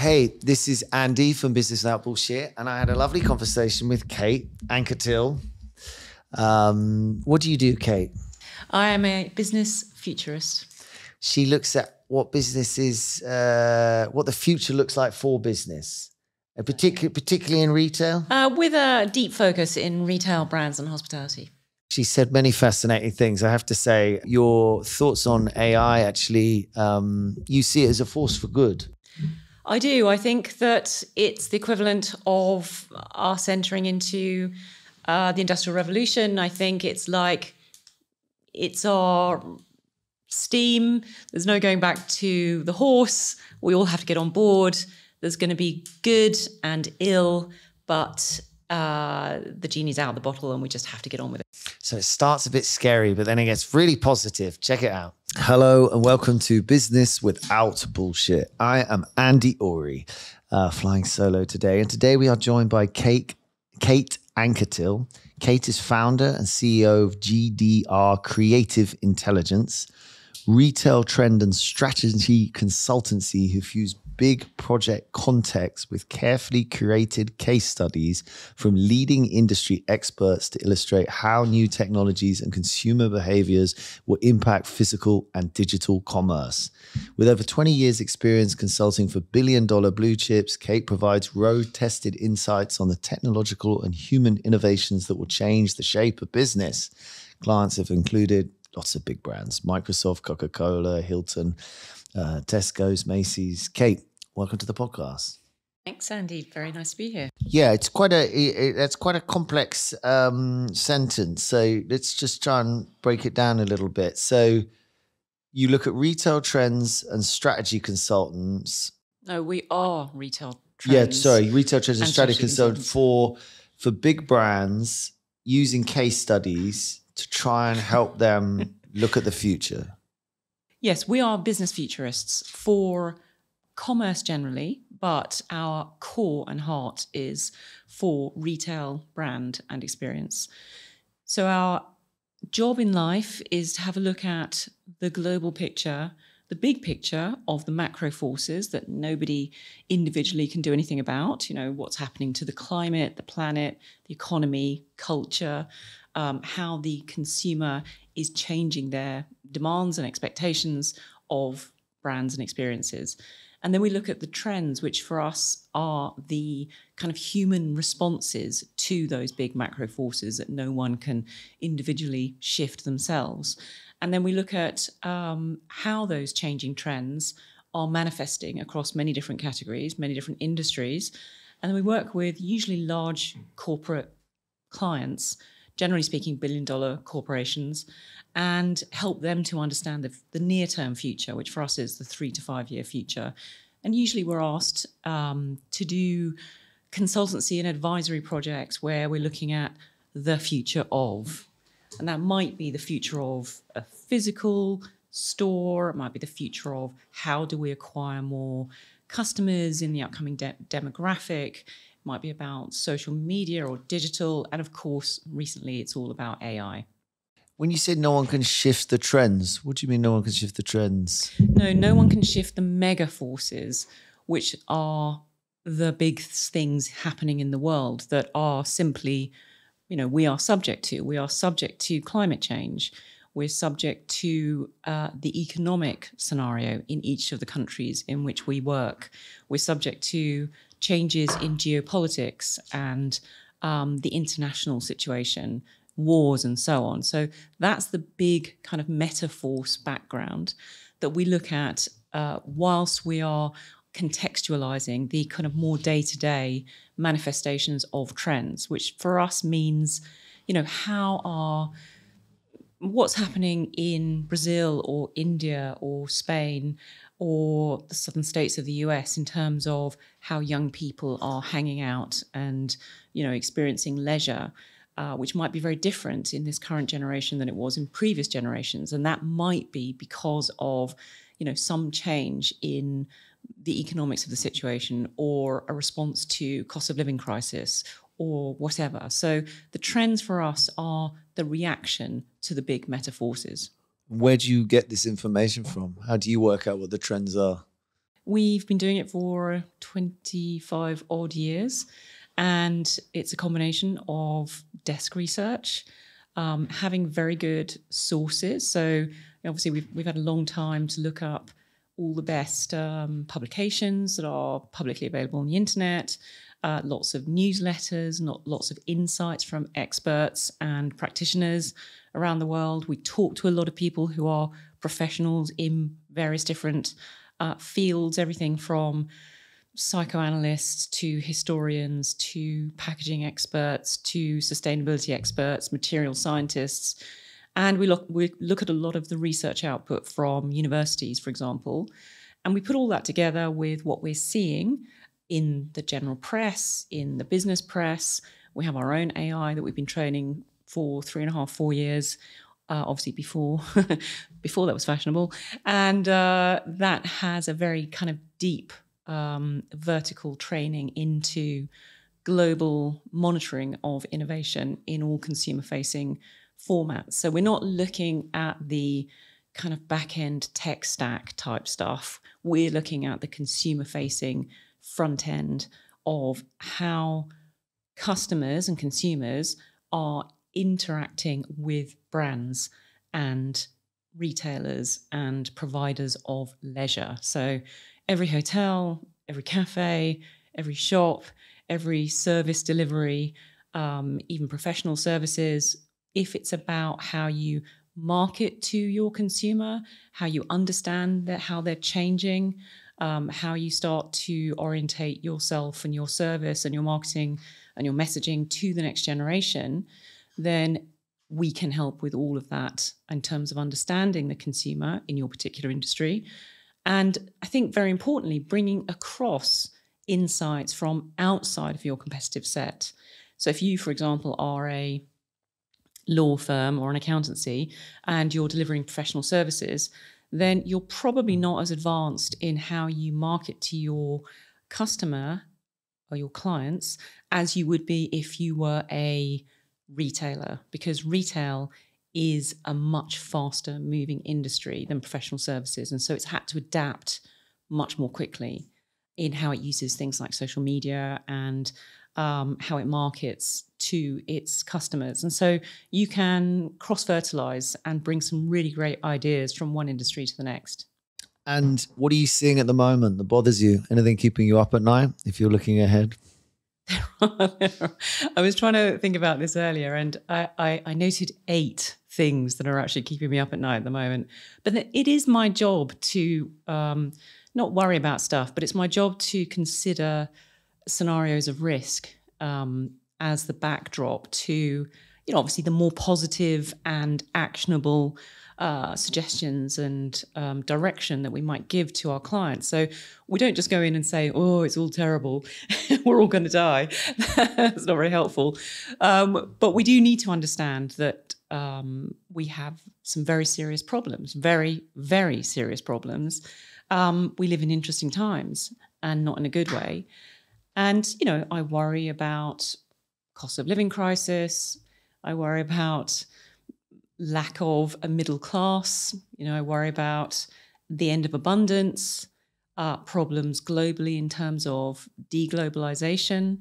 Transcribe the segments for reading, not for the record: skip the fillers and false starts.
Hey, this is Andy from Business Without Bullshit, and I had a lovely conversation with Kate Ancketill. What do you do, Kate? I am a business futurist. She looks at what business is, what the future looks like for business, particularly in retail. With a deep focus in retail, brands and hospitality. She said many fascinating things. I have to say, your thoughts on AI, actually, you see it as a force for good. I do. I think that it's the equivalent of us entering into the Industrial Revolution. I think it's our steam. There's no going back to the horse. We all have to get on board. There's going to be good and ill, but the genie's out of the bottle and we just have to get on with it. So it starts a bit scary, but then it gets really positive. Check it out. Hello and welcome to Business Without Bullshit. I am Andy Ori, flying solo today. And today we are joined by Kate Ancketill. Kate is founder and CEO of GDR Creative Intelligence, retail trend and strategy consultancy who fuse big project context with carefully curated case studies from leading industry experts to illustrate how new technologies and consumer behaviors will impact physical and digital commerce. With over 20 years experience consulting for billion-dollar blue chips, Kate provides road-tested insights on the technological and human innovations that will change the shape of business. Clients have included lots of big brands: Microsoft, Coca-Cola, Hilton, Tesco's, Macy's. Kate, welcome to the podcast. Thanks, Andy. Very nice to be here. Yeah, it's quite a complex sentence. So let's just try and break it down a little bit. So you look at retail trends and strategy consultants. No, we are retail trends. Yeah, sorry, retail trends and strategy consultants for big brands using case studies to try and help them look at the future. Yes, we are business futurists for commerce generally, but our core and heart is for retail, brand and experience. So our job in life is to have a look at the global picture, the big picture of the macro forces that nobody individually can do anything about. You know, what's happening to the climate, the planet, the economy, culture, how the consumer is changing their demands and expectations of brands and experiences. And then we look at the trends, which for us are the kind of human responses to those big macro forces that no one can individually shift themselves. And then we look at how those changing trends are manifesting across many different categories, many different industries. And then we work with usually large corporate clients, generally speaking, billion-dollar corporations, and help them to understand the near-term future, which for us is the 3 to 5 year future. And usually we're asked to do consultancy and advisory projects where we're looking at the future of. And that might be the future of a physical store. It might be the future of how do we acquire more customers in the upcoming demographic. Might be about social media or digital. And of course, recently it's all about AI. When you say no one can shift the trends, what do you mean no one can shift the trends? No one can shift the mega forces, which are the big things happening in the world that are simply, we are subject to. We are subject to climate change. We're subject to the economic scenario in each of the countries in which we work. We're subject to changes in geopolitics and the international situation, wars and so on. So that's the big kind of metaphors background that we look at whilst we are contextualizing the kind of more day-to-day manifestations of trends, which for us means, what's happening in Brazil or India or Spain or the southern states of the US in terms of how young people are hanging out and, experiencing leisure, which might be very different in this current generation than it was in previous generations. And that might be because of, some change in the economics of the situation or a response to cost of living crisis or whatever. So the trends for us are the reaction to the big meta forces. Where do you get this information from? How do you work out what the trends are? We've been doing it for 25 odd years, and it's a combination of desk research, having very good sources. So obviously we've had a long time to look up all the best publications that are publicly available on the internet, lots of newsletters, lots of insights from experts and practitioners around the world. We talk to a lot of people who are professionals in various different fields, everything from psychoanalysts to historians to packaging experts to sustainability experts, material scientists. And we look at a lot of the research output from universities, for example, and we put all that together with what we're seeing in the general press, in the business press. We have our own AI that we've been training for 3.5, 4 years, obviously before that was fashionable. And that has a very kind of deep vertical training into global monitoring of innovation in all consumer-facing formats. So we're not looking at the kind of back-end tech stack type stuff. We're looking at the consumer-facing front end of how customers and consumers are interacting with brands and retailers and providers of leisure. So every hotel, every cafe, every shop, every service delivery, even professional services, if it's about how you market to your consumer, how you understand how they're changing, how you start to orientate yourself and your service and your marketing and your messaging to the next generation, then we can help with all of that in terms of understanding the consumer in your particular industry. And I think very importantly, bringing across insights from outside of your competitive set. So if you, for example, are a law firm or an accountancy and you're delivering professional services, then you're probably not as advanced in how you market to your customer or your clients as you would be if you were a retailer, because retail is a much faster moving industry than professional services. And so it's had to adapt much more quickly in how it uses things like social media and how it markets to its customers. And so you can cross-fertilize and bring some really great ideas from one industry to the next. And what are you seeing at the moment that bothers you? Anything keeping you up at night if you're looking ahead? I was trying to think about this earlier, and I noted 8 things that are actually keeping me up at night at the moment. But it is my job to not worry about stuff, but it's my job to consider scenarios of risk as the backdrop to, obviously the more positive and actionable suggestions and direction that we might give to our clients. So we don't just go in and say, oh, it's all terrible, we're all going to die. That's not very helpful. But we do need to understand that we have some very serious problems, very, very serious problems. We live in interesting times and not in a good way. And, I worry about cost of living crisis. I worry about lack of a middle class. I worry about the end of abundance, problems globally in terms of de-globalisation,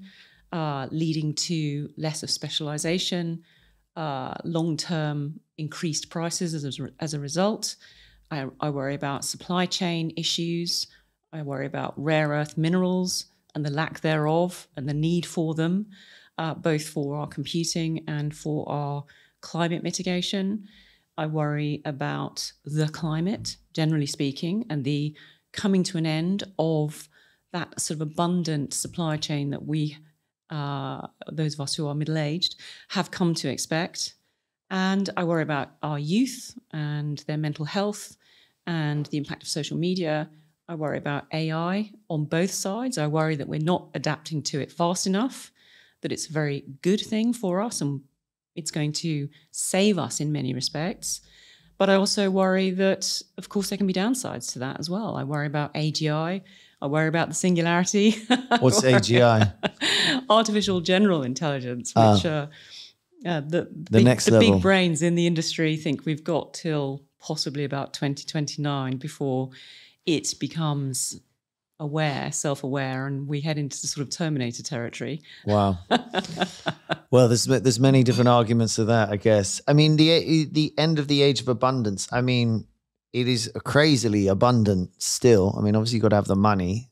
leading to less of specialisation, long-term increased prices as a result. I worry about supply chain issues. I worry about rare earth minerals and the lack thereof and the need for them, both for our computing and for our climate mitigation. I worry about the climate, generally speaking, and the coming to an end of that sort of abundant supply chain that we, those of us who are middle-aged, have come to expect. And I worry about our youth and their mental health and the impact of social media. I worry about AI on both sides. I worry that we're not adapting to it fast enough, that it's a very good thing for us and it's going to save us in many respects. But I also worry that, of course, there can be downsides to that as well. I worry about AGI. I worry about the singularity. What's AGI? Artificial general intelligence, which the next level. Big brains in the industry think we've got till possibly about 2029 before it becomes self-aware, and we head into the sort of Terminator territory. Wow. Well, there's many different arguments of that, I guess. I mean, the end of the age of abundance, I mean, it is crazily abundant still. I mean, obviously you've got to have the money,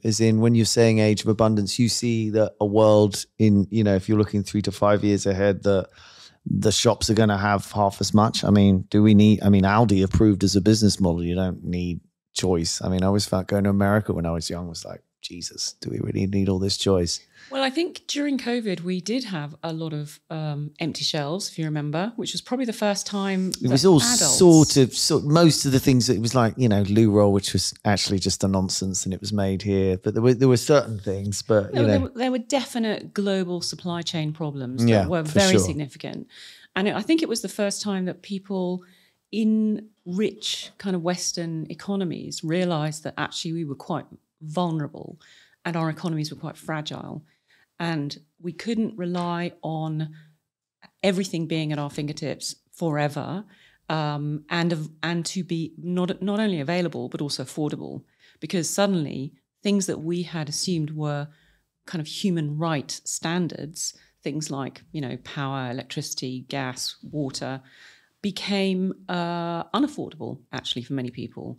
as in when you're saying age of abundance, you see that a world in, if you're looking 3 to 5 years ahead, that the shops are going to have half as much. I mean, Aldi approved as a business model. You don't need choice. I mean, I always felt going to America when I was young was like, Jesus, do we really need all this choice? Well, I think during COVID, we did have a lot of empty shelves, if you remember, which was probably the first time it was all sort of most of the things. It was like, loo roll, which was actually just a nonsense, and it was made here. But there were certain things. But there were definite global supply chain problems that were very significant, and I think it was the first time that people in rich kind of Western economies realised that actually we were quite vulnerable and our economies were quite fragile, and we couldn't rely on everything being at our fingertips forever, and to be not only available but also affordable, because suddenly things that we had assumed were kind of human right standards, things like power, electricity, gas, water, became unaffordable actually for many people.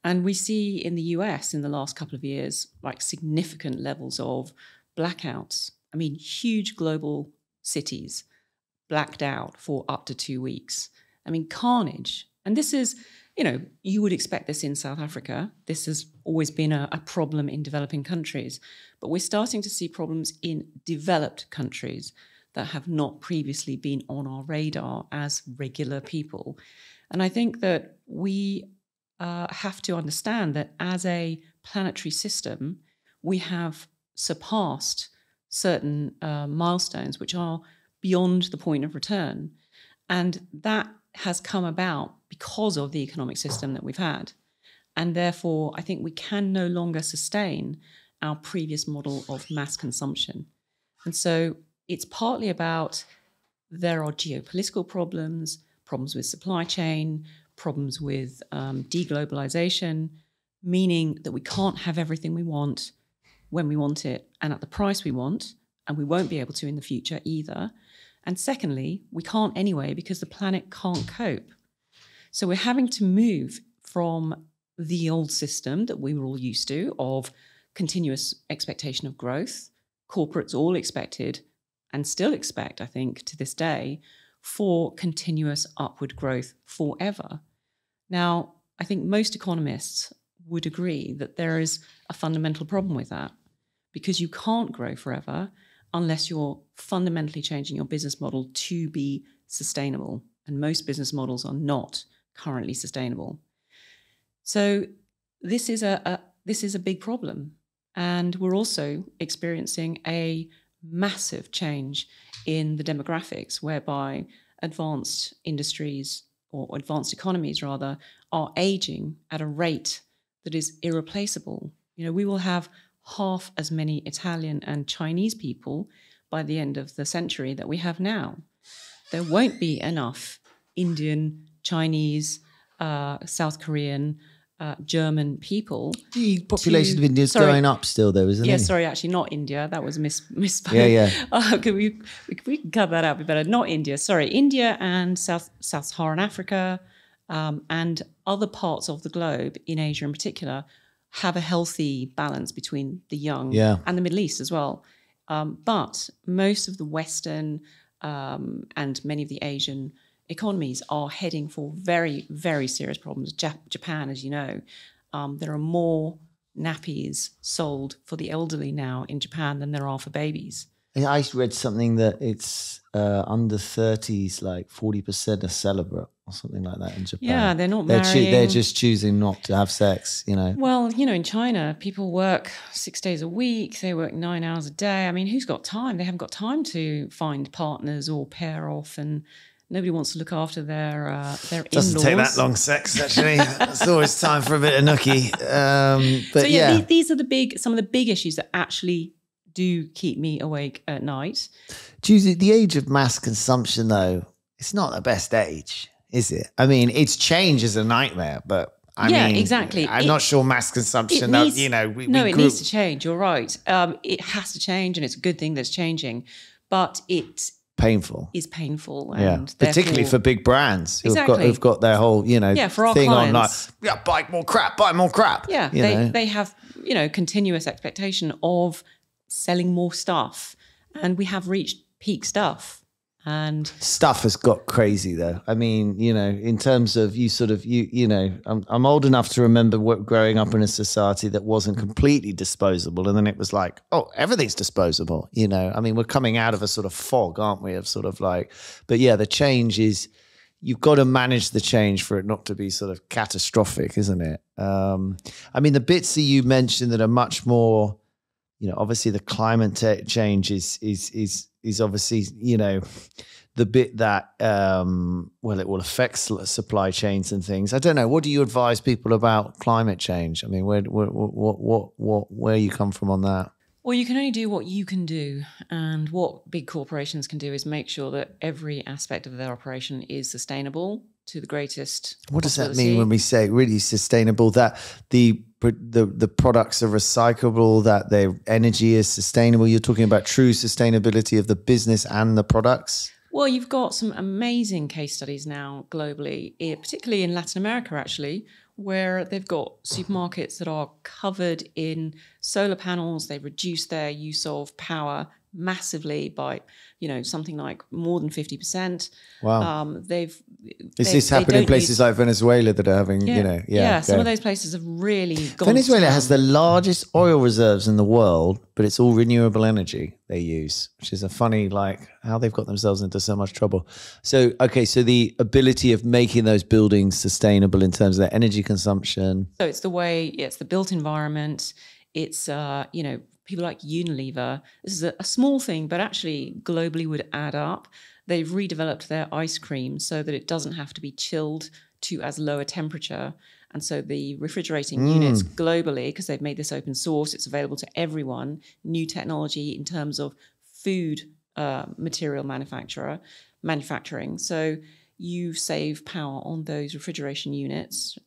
And we see in the US in the last couple of years, like significant levels of blackouts. I mean, huge global cities blacked out for up to 2 weeks. I mean, carnage. And this is, you would expect this in South Africa. This has always been a problem in developing countries. But we're starting to see problems in developed countries that have not previously been on our radar as regular people. And I think that we have to understand that as a planetary system, we have surpassed certain milestones which are beyond the point of return. And that has come about because of the economic system that we've had. And therefore, I think we can no longer sustain our previous model of mass consumption. And so it's partly about there are geopolitical problems with supply chain, problems with de-globalisation, meaning that we can't have everything we want when we want it and at the price we want, and we won't be able to in the future either. And secondly, we can't anyway because the planet can't cope. So we're having to move from the old system that we were all used to of continuous expectation of growth. Corporates all expected and still expect, I think, to this day, for continuous upward growth forever. Now, I think most economists would agree that there is a fundamental problem with that, because you can't grow forever unless you're fundamentally changing your business model to be sustainable. And most business models are not currently sustainable. So this is a big problem. And we're also experiencing a massive change in the demographics, whereby advanced industries, or advanced economies rather, are aging at a rate that is irreplaceable. We will have half as many Italian and Chinese people by the end of the century that we have now. There won't be enough Indian, Chinese, South Korean, German people. The population of India is going up still, though, isn't it? Yeah, sorry, actually, not India. That was misspoke. Yeah. We can cut that out a bit better. Not India. Sorry, India and Sub-Saharan Africa and other parts of the globe, in Asia in particular, have a healthy balance between the young and the Middle East as well. But most of the Western and many of the Asian economies are heading for very, very serious problems. Japan, as you know, there are more nappies sold for the elderly now in Japan than there are for babies. I read something that it's under 30s, like 40% are celibate or something like that in Japan. Yeah, they're not marrying. They're just choosing not to have sex, Well, in China, people work 6 days a week. They work 9 hours a day. I mean, who's got time? They haven't got time to find partners or pair off, and nobody wants to look after their in-laws. Doesn't take that long sex, actually. It's always time for a bit of nookie. But so these are some of the big issues that actually do keep me awake at night. The age of mass consumption, though, it's not the best age, is it? I mean, its change is a nightmare, but I yeah, mean, exactly. I'm not sure mass consumption, needs, it needs to change. You're right. It has to change, and it's a good thing that's changing, but it painful. is painful. Yeah, And particularly for big brands who've got their whole, for our thing clients, on like, buy more crap. Yeah, they have, continuous expectation of selling more stuff, and we have reached peak stuff. And stuff has got crazy though. I mean, in terms of I'm old enough to remember growing up in a society that wasn't completely disposable. And then it was like, oh, everything's disposable. I mean, we're coming out of a sort of fog, aren't we? Of sort of like, but yeah, the change is, you've got to manage the change for it not to be sort of catastrophic, isn't it? I mean, the bits that you mentioned that are much more, obviously the climate change is obviously, the bit that, it will affect supply chains and things. I don't know. What do you advise people about climate change? I mean, where you come from on that? Well, you can only do what you can do. And what big corporations can do is make sure that every aspect of their operation is sustainable to the greatest What does that mean when we say really sustainable, that the products are recyclable, that their energy is sustainable? You're talking about true sustainability of the business and the products? Well, you've got some amazing case studies now globally, particularly in Latin America, actually, where they've got supermarkets that are covered in solar panels. They've reduced their use of power massively by, something like more than 50%. Wow. Is this happening in places like Venezuela that are having, some of those places have really gone. Venezuela has the largest oil reserves in the world, but it's all renewable energy they use, which is a funny, how they've got themselves into so much trouble. So, so the ability of making those buildings sustainable in terms of their energy consumption. So it's it's the built environment. It's, people like Unilever. This is a small thing, but actually globally would add up. They've redeveloped their ice cream so that it doesn't have to be chilled to as low a temperature. And so the refrigerating units globally, because they've made this open source, it's available to everyone, new technology in terms of food material manufacturing. So you save power on those refrigeration units.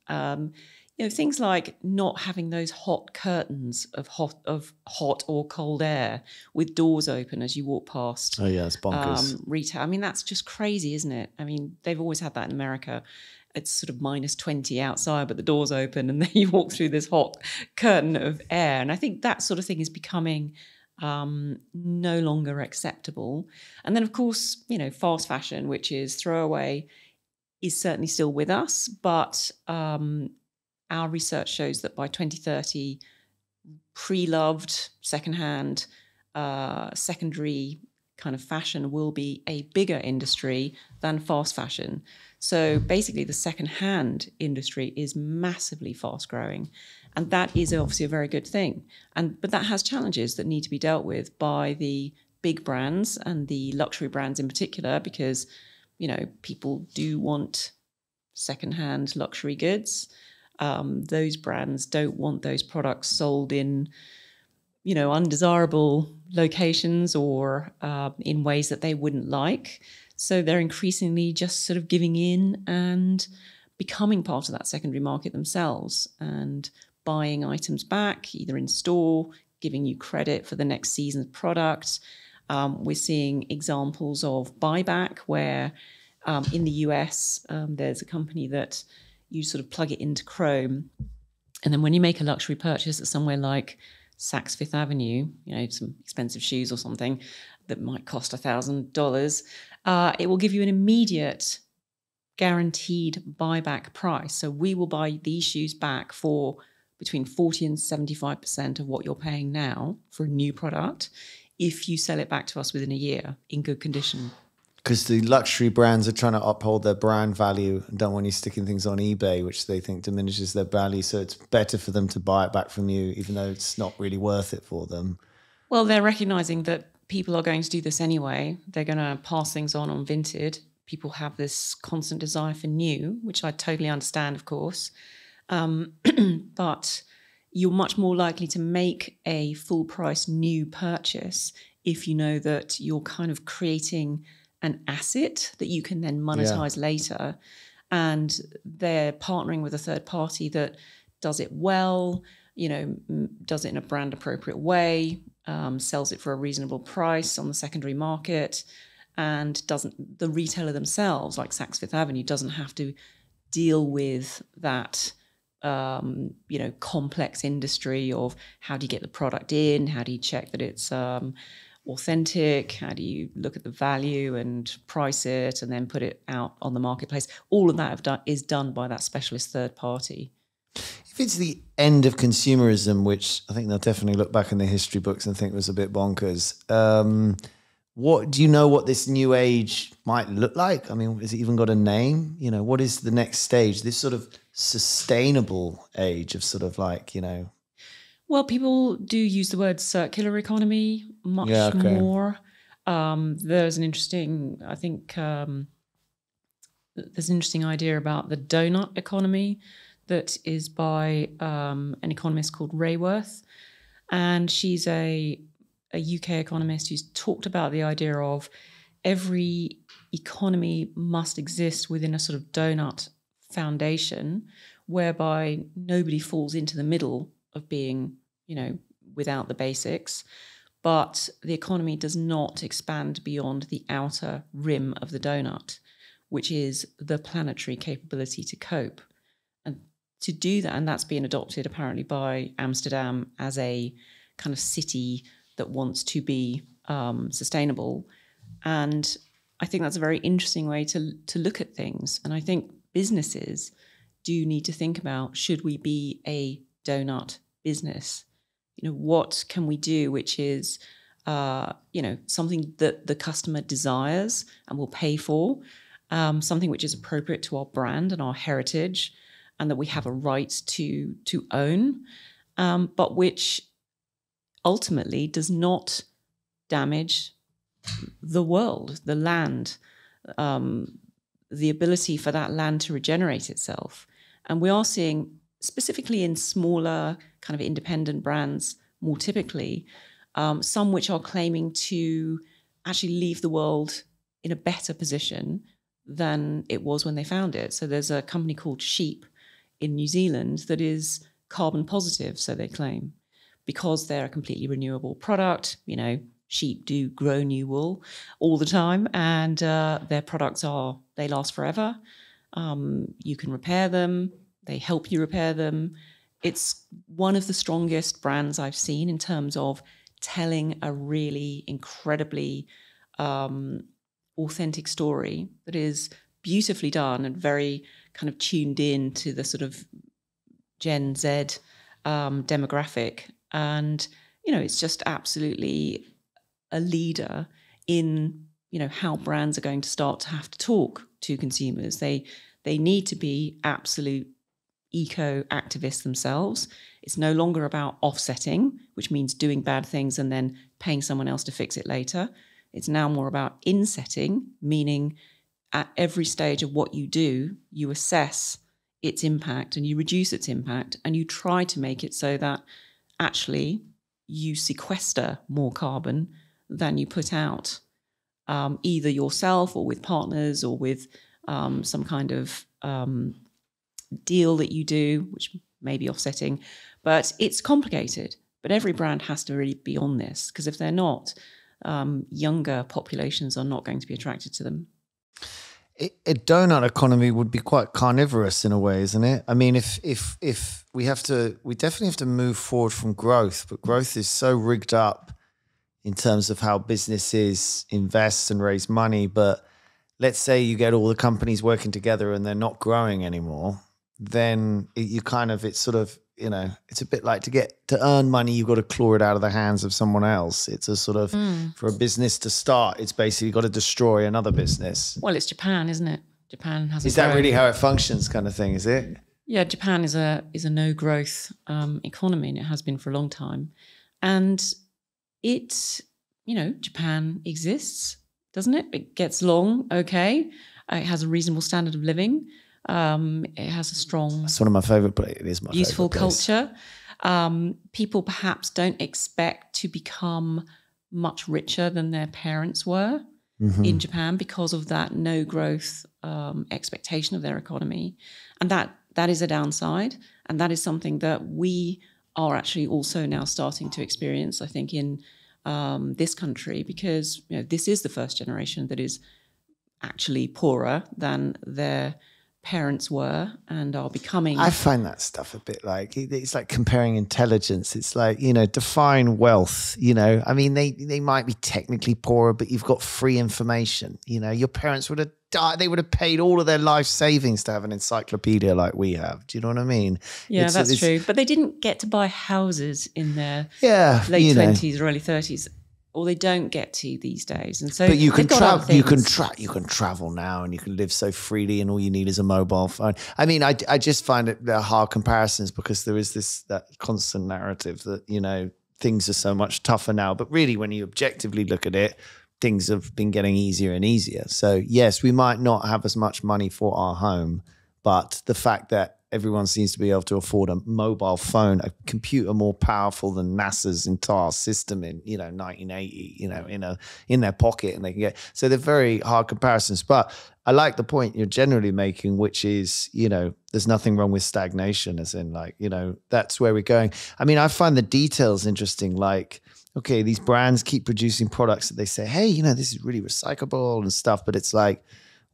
Things like not having those hot curtains of hot or cold air with doors open as you walk past. Oh yeah, it's bonkers. Retail. I mean, that's just crazy, isn't it? I mean, they've always had that in America. It's sort of minus 20 outside, but the door's open and then you walk through this hot curtain of air. And I think that sort of thing is becoming no longer acceptable. And then, of course, fast fashion, which is throwaway, is certainly still with us, but our research shows that by 2030, pre-loved, secondhand, secondary kind of fashion will be a bigger industry than fast fashion. So basically the secondhand industry is massively fast growing. And that is obviously a very good thing. But that has challenges that need to be dealt with by the big brands and the luxury brands in particular, because, people do want secondhand luxury goods. Those brands don't want those products sold in, undesirable locations or in ways that they wouldn't like. So they're increasingly just sort of giving in and becoming part of that secondary market themselves and buying items back, either in store, giving you credit for the next season's product. We're seeing examples of buyback where in the US, there's a company that you sort of plug it into Chrome. And then when you make a luxury purchase at somewhere like Saks Fifth Avenue, some expensive shoes or something that might cost $1,000, it will give you an immediate guaranteed buyback price. So we will buy these shoes back for between 40 and 75% of what you're paying now for a new product if you sell it back to us within a year in good condition. Because the luxury brands are trying to uphold their brand value and don't want you sticking things on eBay, which they think diminishes their value. So it's better for them to buy it back from you, even though it's not really worth it for them. Well, they're recognizing that people are going to do this anyway. They're going to pass things on Vinted. People have this constant desire for new, which I totally understand, of course. But you're much more likely to make a full price new purchase if you know that you're kind of creating an asset that you can then monetize later. and they're partnering with a third party that does it well, does it in a brand appropriate way, sells it for a reasonable price on the secondary market, and the retailer themselves, like Saks Fifth Avenue, doesn't have to deal with that complex industry of how do you get the product in, how do you check that it's authentic, how do you look at the value and price it and then put it out on the marketplace. All of that is done by that specialist third party. If it's the end of consumerism, which I think they'll definitely look back in the history books and think was a bit bonkers, what do you know what this new age might look like? I mean, has it even got a name? What is the next stage? This sort of sustainable age of sort of like, Well, people do use the word circular economy much more. There's an interesting, there's an interesting idea about the donut economy that is by an economist called Rayworth. And she's a UK economist who's talked about the idea of every economy must exist within a sort of donut foundation whereby nobody falls into the middle of being, without the basics, but the economy does not expand beyond the outer rim of the donut, which is the planetary capability to cope. And to do that, and that's being adopted apparently by Amsterdam as a kind of city that wants to be sustainable. And I think that's a very interesting way to look at things. And I think businesses do need to think about, should we be a donut business? What can we do which is, something that the customer desires and will pay for, something which is appropriate to our brand and our heritage and that we have a right to own, but which ultimately does not damage the world, the land, the ability for that land to regenerate itself. And we are seeing, specifically in smaller kind of independent brands, more typically, some which are claiming to actually leave the world in a better position than it was when they found it. So there's a company called Sheep in New Zealand that is carbon positive, so they claim, because they're a completely renewable product. Sheep do grow new wool all the time, and their products they last forever. You can repair them. They help you repair them. It's one of the strongest brands I've seen in terms of telling a really incredibly authentic story that is beautifully done and very kind of tuned in to the sort of Gen Z demographic. And, it's just absolutely a leader in, how brands are going to start to have to talk to consumers. They need to be absolute eco-activists themselves. It's no longer about offsetting, which means doing bad things and then paying someone else to fix it later. It's now more about insetting, meaning at every stage of what you do, you assess its impact and you reduce its impact and you try to make it so that actually you sequester more carbon than you put out, either yourself or with partners or with some kind of deal that you do, which may be offsetting. But it's complicated. But every brand has to really be on this, because if they're not, younger populations are not going to be attracted to them. A donut economy would be quite carnivorous in a way, isn't it? I mean, if we definitely have to move forward from growth, but growth is so rigged up in terms of how businesses invest and raise money. But let's say you get all the companies working together and they're not growing anymore, then it's sort of, it's a bit like to earn money, you've got to claw it out of the hands of someone else. It's a sort of, for a business to start, it's basically got to destroy another business. Well, it's Japan, isn't it? Japan has. Is that really how it functions, kind of thing? Is it? Yeah, Japan is a no growth economy, and it has been for a long time. And Japan exists, doesn't it? It gets along okay. It has a reasonable standard of living. It has a strong. It's one of my favorite places. It is my beautiful culture. People perhaps don't expect to become much richer than their parents were. in Japan because of that no growth expectation of their economy. And that is a downside. And that is something that we are actually also now starting to experience, I think, in this country, because this is the first generation that is actually poorer than their parents were and are becoming. I find that stuff a bit like, it's like comparing intelligence. It's like, define wealth, I mean, they might be technically poorer, but you've got free information. Your parents would have died. They would have paid all of their life savings to have an encyclopedia like we have. Do you know what I mean? Yeah, that's true. But they didn't get to buy houses in their late 20s or early 30s. Or they don't get to these days, and so. But you can travel. You can travel now, and you can live so freely, and all you need is a mobile phone. I mean, I just find it they're hard comparisons because there is that constant narrative that things are so much tougher now. But really, when you objectively look at it, things have been getting easier and easier. So yes, we might not have as much money for our home, but the fact that everyone seems to be able to afford a mobile phone, a computer more powerful than NASA's entire system in 1980, in their pocket, and they can get. So they're very hard comparisons. But I like the point you're generally making, which is there's nothing wrong with stagnation, as in that's where we're going. I mean, I find the details interesting. Like, okay, these brands keep producing products that they say, hey, this is really recyclable and stuff, but it's like,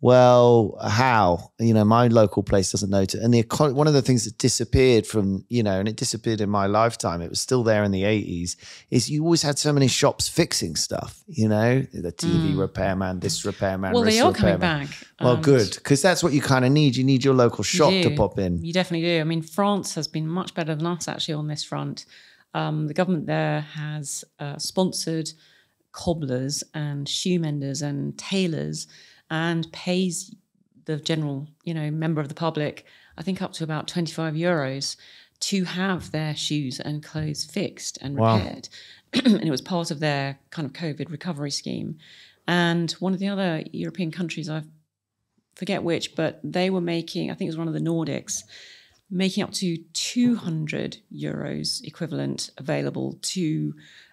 well, how? My local place doesn't know it. And one of the things that disappeared from, and it disappeared in my lifetime, it was still there in the 80s, is you always had so many shops fixing stuff, the TV repairman, this repairman, well, they are coming back. Well, good, because that's what you kind of need. You need your local shop to pop in. You definitely do. I mean, France has been much better than us, actually, on this front. The government there has sponsored cobblers and shoe menders and tailors and pays the general, member of the public, I think up to about €25 to have their shoes and clothes fixed and repaired. Wow. And it was part of their kind of COVID recovery scheme. And one of the other European countries, I forget which, but they were making, I think it was one of the Nordics, making up to €200 equivalent available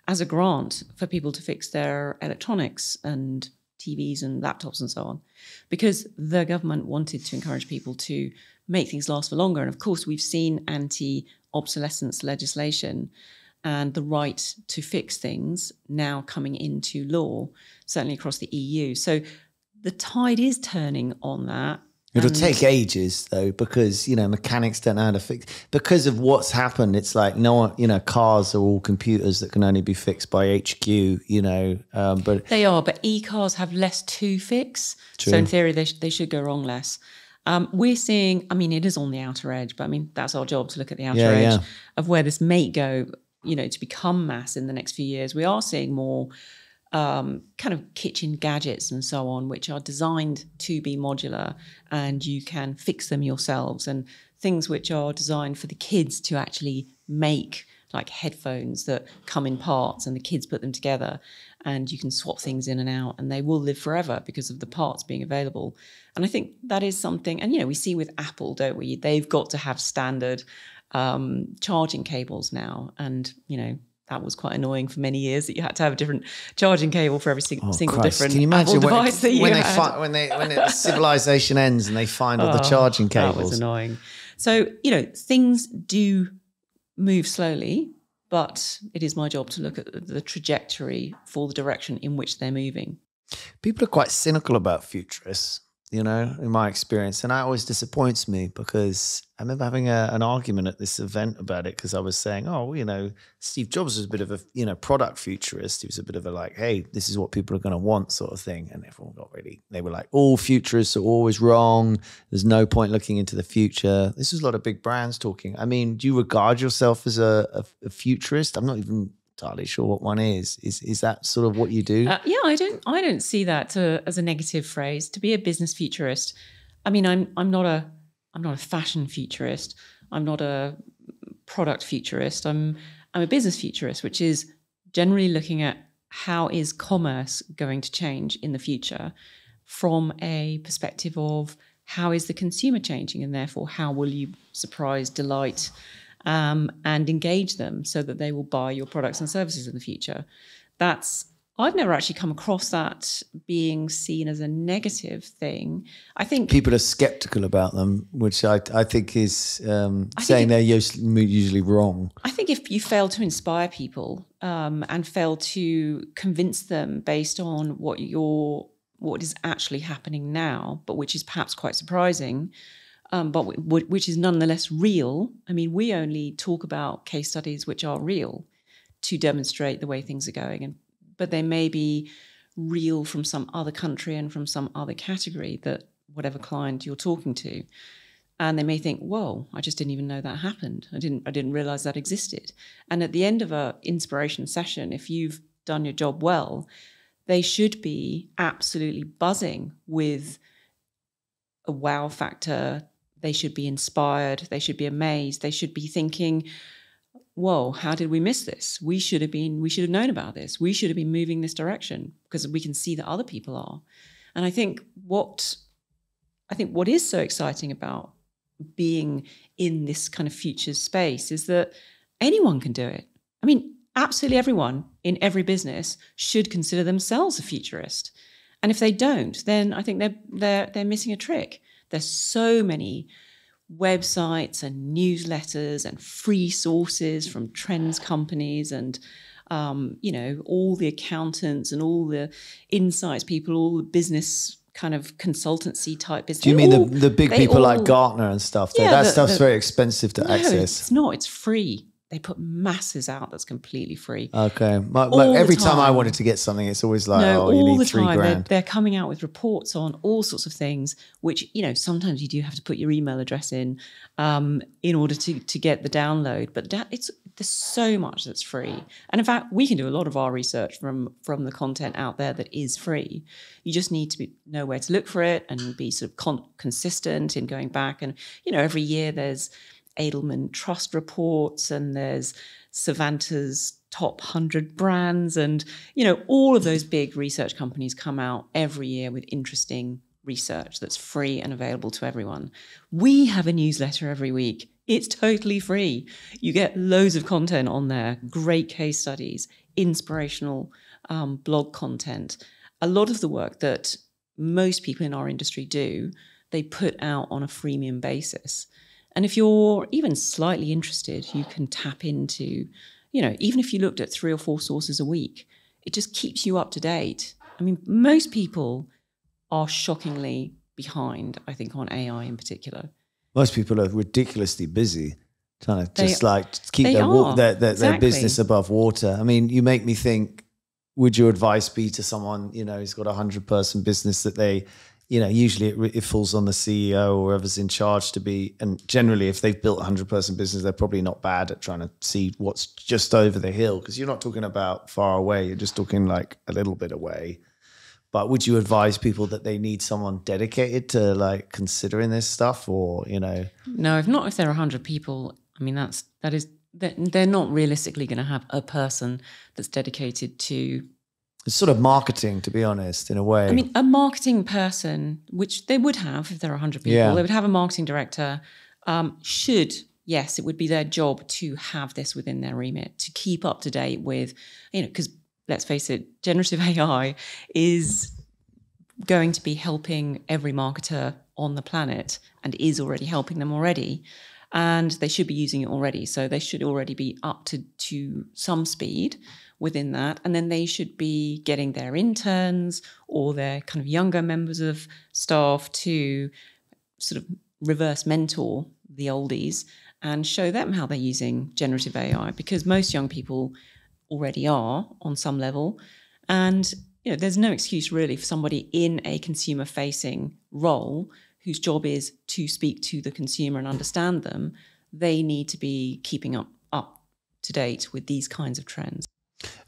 as a grant for people to fix their electronics and TVs and laptops and so on, because the government wanted to encourage people to make things last for longer. And of course, we've seen anti-obsolescence legislation and the right to fix things now coming into law, certainly across the EU. So the tide is turning on that. It'll take ages though, because, mechanics don't know how to fix, because of what's happened. It's like cars are all computers that can only be fixed by HQ, but they are, but e-cars have less to fix. True. So in theory, they should go wrong less. We're seeing, I mean, it is on the outer edge, but I mean, that's our job to look at the outer edge of where this may go, to become mass in the next few years. We are seeing more kind of kitchen gadgets and so on, which are designed to be modular and you can fix them yourselves, and things which are designed for the kids to actually make, like headphones that come in parts and the kids put them together and you can swap things in and out and they will live forever because of the parts being available. And I think that is something, and we see with Apple, don't we? They've got to have standard charging cables now, and that was quite annoying for many years that you had to have a different charging cable for every single different Can you imagine Apple device that you had? When the civilization ends and they find all the charging cables. That was annoying. So, things do move slowly, but it is my job to look at the trajectory for the direction in which they're moving. People are quite cynical about futurists, in my experience. And that always disappoints me, because I remember having an argument at this event about it, because I was saying, Steve Jobs was a bit of a, product futurist. He was a bit of a like, hey, this is what people are going to want sort of thing. And everyone they were like, all futurists are always wrong. There's no point looking into the future. This was a lot of big brands talking. I mean, do you regard yourself as a futurist? I'm not even entirely sure what one is. Is that sort of what you do? I don't see that as a negative phrase. To be a business futurist, I mean, I'm not a fashion futurist. I'm not a product futurist. I'm a business futurist, which is generally looking at how is commerce going to change in the future from a perspective of how is the consumer changing, and therefore how will you surprise, delight, and engage them so that they will buy your products and services in the future. That's I've never actually come across that being seen as a negative thing. I think people are skeptical about them, which I think is saying they're usually wrong. I think if you fail to inspire people and fail to convince them based on what is actually happening now, but which is perhaps quite surprising, but which is nonetheless real. I mean, we only talk about case studies which are real to demonstrate the way things are going, but they may be real from some other country and from some other category that whatever client you're talking to. And they may think, whoa, I just didn't even know that happened. I didn't realize that existed. And at the end of an inspiration session, if you've done your job well, they should be absolutely buzzing with a wow factor. They should be inspired. They should be amazed. They should be thinking, whoa, how did we miss this? We should have known about this. We should have been moving this direction because we can see that other people are. And I think what is so exciting about being in this kind of futures space is that anyone can do it. I mean, absolutely everyone in every business should consider themselves a futurist. And if they don't, then I think they're missing a trick. There's so many websites and newsletters and free sources from trends companies and all the accountants and all the insights people, all the business kind of consultancy type business. Do you mean the big people like Gartner and stuff? Yeah, that stuff's very expensive to access. It's not. It's free. They put masses out that's completely free. Okay. Every time I wanted to get something, it's always like, you need $3,000. They're coming out with reports on all sorts of things, which, sometimes you do have to put your email address in order to get the download. But there's so much that's free. And in fact, we can do a lot of our research from the content out there that is free. You just need to know where to look for it and be sort of consistent in going back. And, every year there's Edelman Trust reports and there's Savanta's top 100 brands. And, all of those big research companies come out every year with interesting research that's free and available to everyone. We have a newsletter every week. It's totally free. You get loads of content on there, great case studies, inspirational blog content. A lot of the work that most people in our industry do, they put out on a freemium basis. And if you're even slightly interested, you can tap into, even if you looked at 3 or 4 sources a week, it just keeps you up to date. I mean, most people are shockingly behind, I think, on AI in particular. Most people are ridiculously busy trying to keep their business above water. I mean, you make me think, would your advice be to someone, who's got a 100-person business that they, usually it falls on the CEO or whoever's in charge to be, and generally if they've built a 100-person business, they're probably not bad at trying to see what's just over the hill, because you're not talking about far away, you're just talking like a little bit away. But would you advise people that they need someone dedicated to like considering this stuff, or, No, if they're 100 people, I mean, they're not realistically going to have a person that's dedicated to. It's sort of marketing, to be honest, in a way. I mean, a marketing person, which they would have if there are 100 people, they would have a marketing director, it would be their job to have this within their remit, to keep up to date with, because let's face it, generative AI is going to be helping every marketer on the planet and is already helping them already. And they should be using it already. So they should already be up to some speed within that. And then they should be getting their interns or their kind of younger members of staff to sort of reverse mentor the oldies and show them how they're using generative AI, because most young people already are on some level. And, there's no excuse really for somebody in a consumer-facing role whose job is to speak to the consumer and understand them. They need to be keeping up to date with these kinds of trends.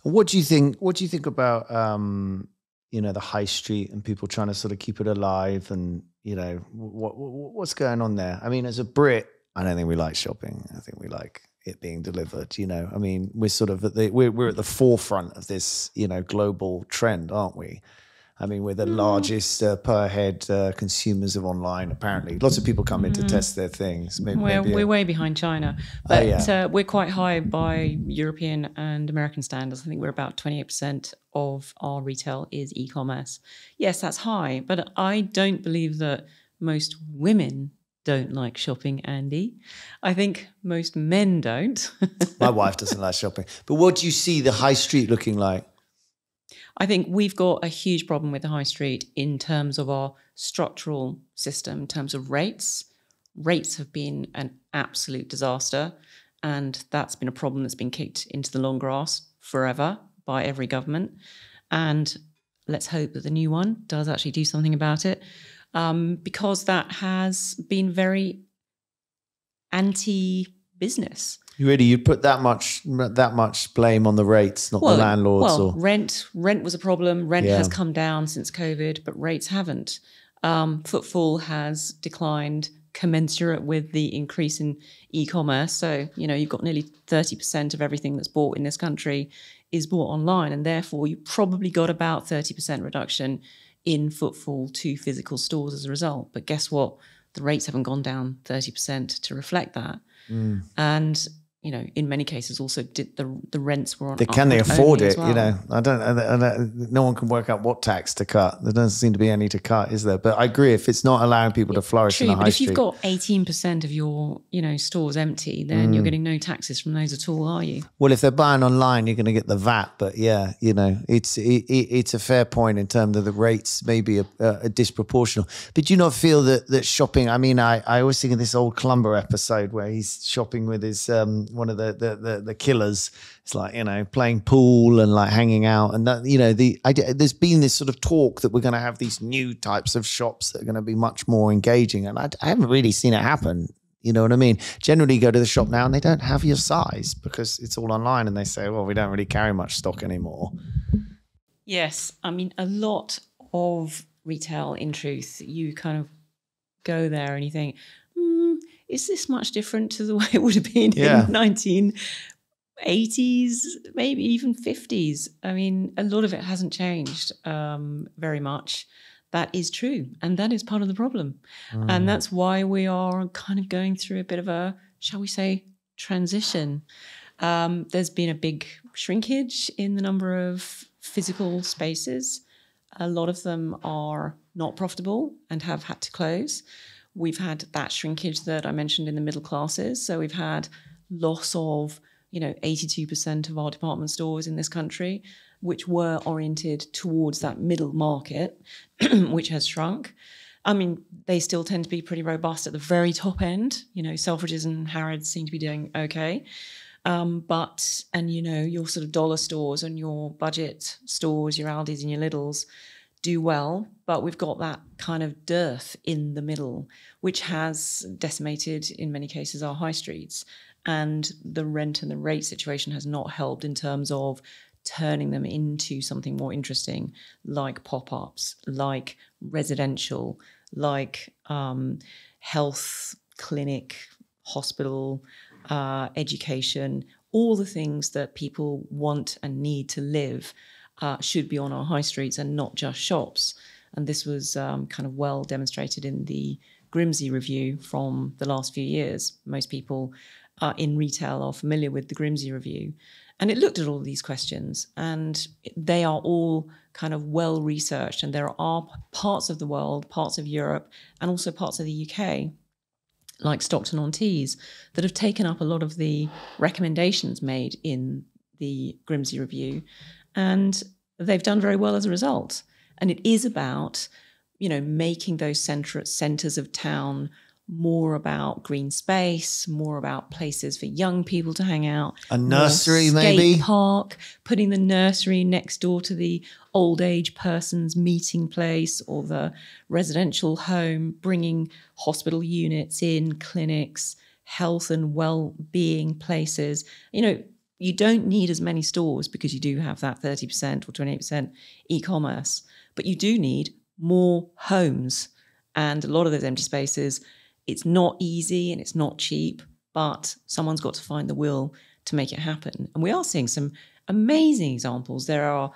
What do you think about, the high street and people trying to sort of keep it alive, and, what's going on there? I mean, as a Brit, I don't think we like shopping. I think we like it being delivered, I mean, we're sort of we're at the forefront of this, global trend, aren't we? I mean, we're the largest per head consumers of online, apparently. Lots of people come in to test their things. We're way behind China, but we're quite high by European and American standards. I think we're about 28% of our retail is e-commerce. Yes, that's high, but I don't believe that most women don't like shopping, Andy. I think most men don't. My wife doesn't like shopping. But what do you see the high street looking like? I think we've got a huge problem with the high street in terms of our structural system, in terms of rates. Rates have been an absolute disaster, and that's been a problem that's been kicked into the long grass forever by every government. And let's hope that the new one does actually do something about it, because that has been very anti-business. You'd put that much blame on the rates, not the landlords. Well, rent was a problem. Rent has come down since COVID, but rates haven't. Footfall has declined commensurate with the increase in e-commerce. So, you've got nearly 30% of everything that's bought in this country is bought online, and therefore you probably got about 30% reduction in footfall to physical stores as a result. But guess what? The rates haven't gone down 30% to reflect that. And in many cases, also the rents were on. Can they afford it? Well. I don't. No one can work out what tax to cut. There doesn't seem to be any to cut, is there? But I agree. If it's not allowing people to flourish in the high street, if you've got 18% of your stores empty, then you're getting no taxes from those at all, are you? Well, if they're buying online, you're going to get the VAT. But it's a fair point in terms of the rates maybe a disproportional. But do you not feel that shopping? I mean, I always think of this old Clumber episode where he's shopping with his one of the killers. It's like, playing pool and like hanging out, and that, there's been this sort of talk that we're going to have these new types of shops that are going to be much more engaging, and I haven't really seen it happen. You know what I mean? Generally, you go to the shop now and they don't have your size because it's all online, and they say, well, we don't really carry much stock anymore. Yes, I mean, a lot of retail, in truth, you kind of go there and you think, is this much different to the way it would have been in 1980s, maybe even 50s? I mean, a lot of it hasn't changed very much. That is true. And that is part of the problem. And that's why we are kind of going through a bit of a, shall we say, transition. There's been a big shrinkage in the number of physical spaces. A lot of them are not profitable and have had to close. We've had that shrinkage that I mentioned in the middle classes. So we've had loss of, 82% of our department stores in this country, which were oriented towards that middle market, which has shrunk. I mean, they still tend to be pretty robust at the very top end. Selfridges and Harrods seem to be doing okay. But your sort of dollar stores and your budget stores, your Aldis and your Lidls, do well, but we've got that kind of dearth in the middle, which has decimated, in many cases, our high streets. And the rent and the rate situation has not helped in terms of turning them into something more interesting, like pop-ups, like residential, like health clinic, hospital, education, all the things that people want and need to live should be on our high streets and not just shops. And this was kind of well demonstrated in the Grimsey review from the last few years. Most people in retail are familiar with the Grimsey review. And it looked at all these questions, and they are all kind of well researched. And there are parts of the world, parts of Europe, and also parts of the UK, like Stockton-on-Tees, that have taken up a lot of the recommendations made in the Grimsey review. And they've done very well as a result. And it is about, making those centres of town more about green space, more about places for young people to hang out. A nursery, maybe? Skate park, putting the nursery next door to the old age person's meeting place or the residential home, bringing hospital units in, clinics, health and well-being places. You don't need as many stores because you do have that 30% or 28% e-commerce, but you do need more homes. And a lot of those empty spaces, it's not easy and it's not cheap, but someone's got to find the will to make it happen. And we are seeing some amazing examples. There are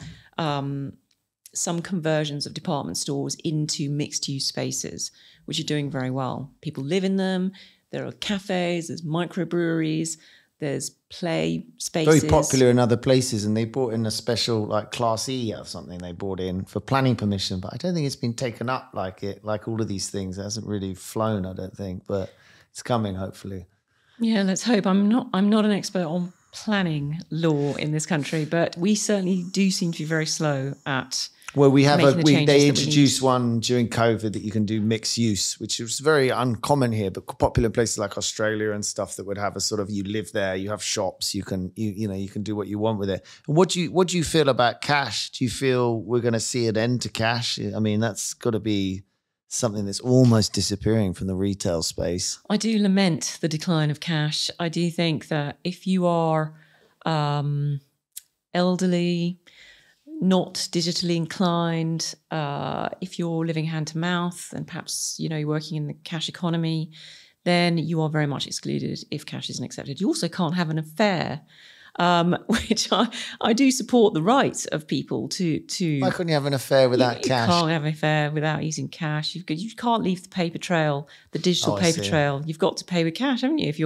some conversions of department stores into mixed-use spaces, which are doing very well. People live in them. There are cafes, there's microbreweries, there's play spaces. Very popular in other places, and they brought in a special like Class E or something they brought in for planning permission, but I don't think it's been taken up like all of these things. It hasn't really flown, I don't think, but it's coming hopefully. Yeah, let's hope. I'm not an expert on planning law in this country, but we certainly do seem to be very slow at. Well, they introduced one during COVID that you can do mixed use, which is very uncommon here, but popular in places like Australia and stuff that would have a sort of, you live there, you have shops, you can do what you want with it. And what do you feel about cash? Do you feel we're going to see an end to cash? I mean, that's got to be something that's almost disappearing from the retail space. I do lament the decline of cash. I do think that if you are elderly, not digitally inclined, if you're living hand to mouth and perhaps, you're working in the cash economy, then you are very much excluded if cash isn't accepted. You also can't have an affair, which I do support the right of people to. Why couldn't you have an affair without cash? You can't have an affair without using cash. You can't leave the paper trail, the digital paper trail. You've got to pay with cash, haven't you? If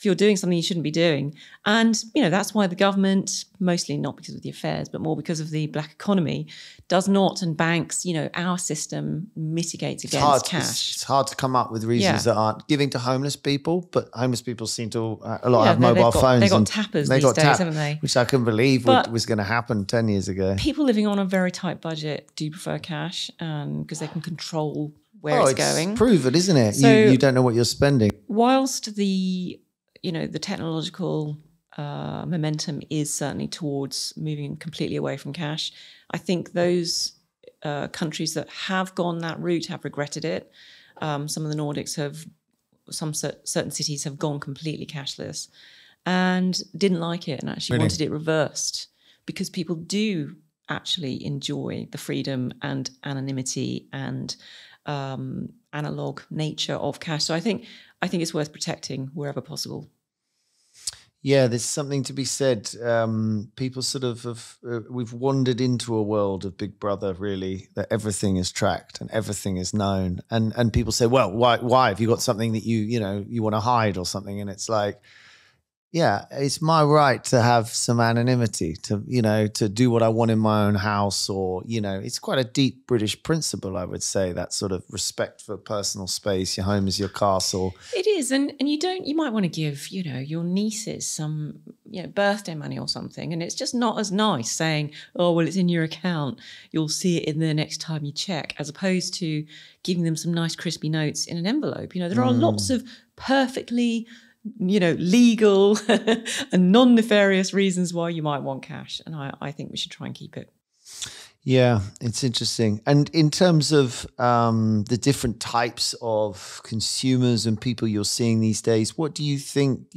you're doing something you shouldn't be doing. And, that's why the government, mostly not because of the affairs, but more because of the black economy, does not, and banks, our system mitigates against cash. It's hard to come up with reasons that aren't giving to homeless people, but homeless people seem to have mobile phones. They've got tappers these days, haven't they? Which I couldn't believe was going to happen 10 years ago. People living on a very tight budget do prefer cash because they can control where it's going. It's proven, isn't it? So, you don't know what you're spending. Whilst the technological momentum is certainly towards moving completely away from cash, I think those countries that have gone that route have regretted it. Some of the Nordics certain cities have gone completely cashless and didn't like it and actually wanted it reversed, because people do actually enjoy the freedom and anonymity and analog nature of cash. So I think it's worth protecting wherever possible. Yeah, there's something to be said. People sort of we've wandered into a world of Big Brother, really, that everything is tracked and everything is known. And people say, well, why? Have you got something that you want to hide or something? And it's like, yeah, it's my right to have some anonymity, to do what I want in my own house, or, it's quite a deep British principle, I would say, that sort of respect for personal space. Your home is your castle. It is. And you might want to give, your nieces some, birthday money or something. And it's just not as nice saying, oh, well, it's in your account. You'll see it in there next time you check, as opposed to giving them some nice crispy notes in an envelope. There are lots of perfectly legal and non-nefarious reasons why you might want cash. And I think we should try and keep it. Yeah, it's interesting. And in terms of the different types of consumers and people you're seeing these days, what do you think,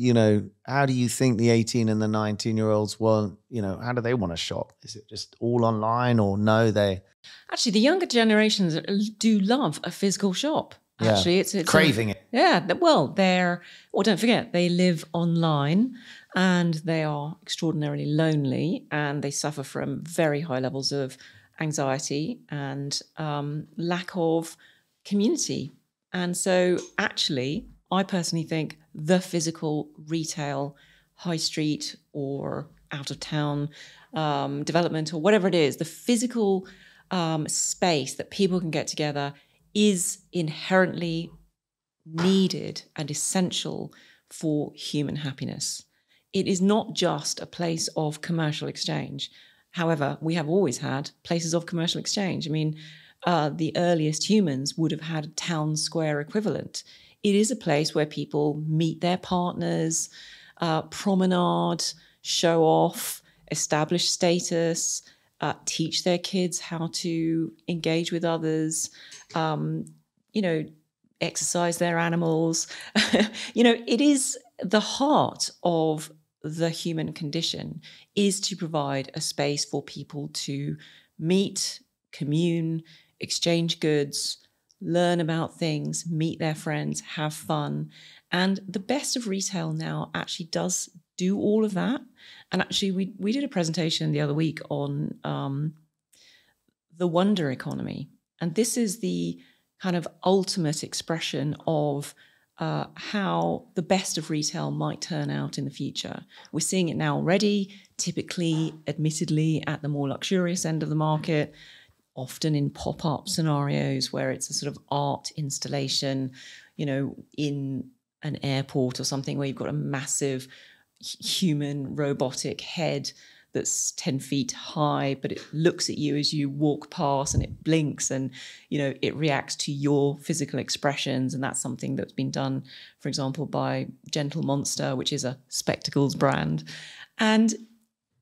how do you think the 18 and the 19-year-olds want, how do they want to shop? Is it just all online, or no, they... Actually, the younger generations do love a physical shop. Actually, it's craving it. Yeah, well, don't forget, they live online and they are extraordinarily lonely and they suffer from very high levels of anxiety and lack of community. And so actually, I personally think the physical retail, high street or out of town development or whatever it is, the physical space that people can get together is inherently needed and essential for human happiness. It is not just a place of commercial exchange. However, we have always had places of commercial exchange. I mean, the earliest humans would have had a town square equivalent. It is a place where people meet their partners, promenade, show off, establish status, teach their kids how to engage with others, exercise their animals. It is the heart of the human condition, is to provide a space for people to meet, commune, exchange goods, learn about things, meet their friends, have fun. And the best of retail now actually does do all of that. And actually, we did a presentation the other week on the wonder economy. And this is the kind of ultimate expression of how the best of retail might turn out in the future. We're seeing it now already, typically, admittedly, at the more luxurious end of the market, often in pop-up scenarios where it's a sort of art installation, in an airport or something where you've got a massive human robotic head that's 10 feet high, but it looks at you as you walk past and it blinks and, it reacts to your physical expressions. And that's something that's been done, for example, by Gentle Monster, which is a spectacles brand. And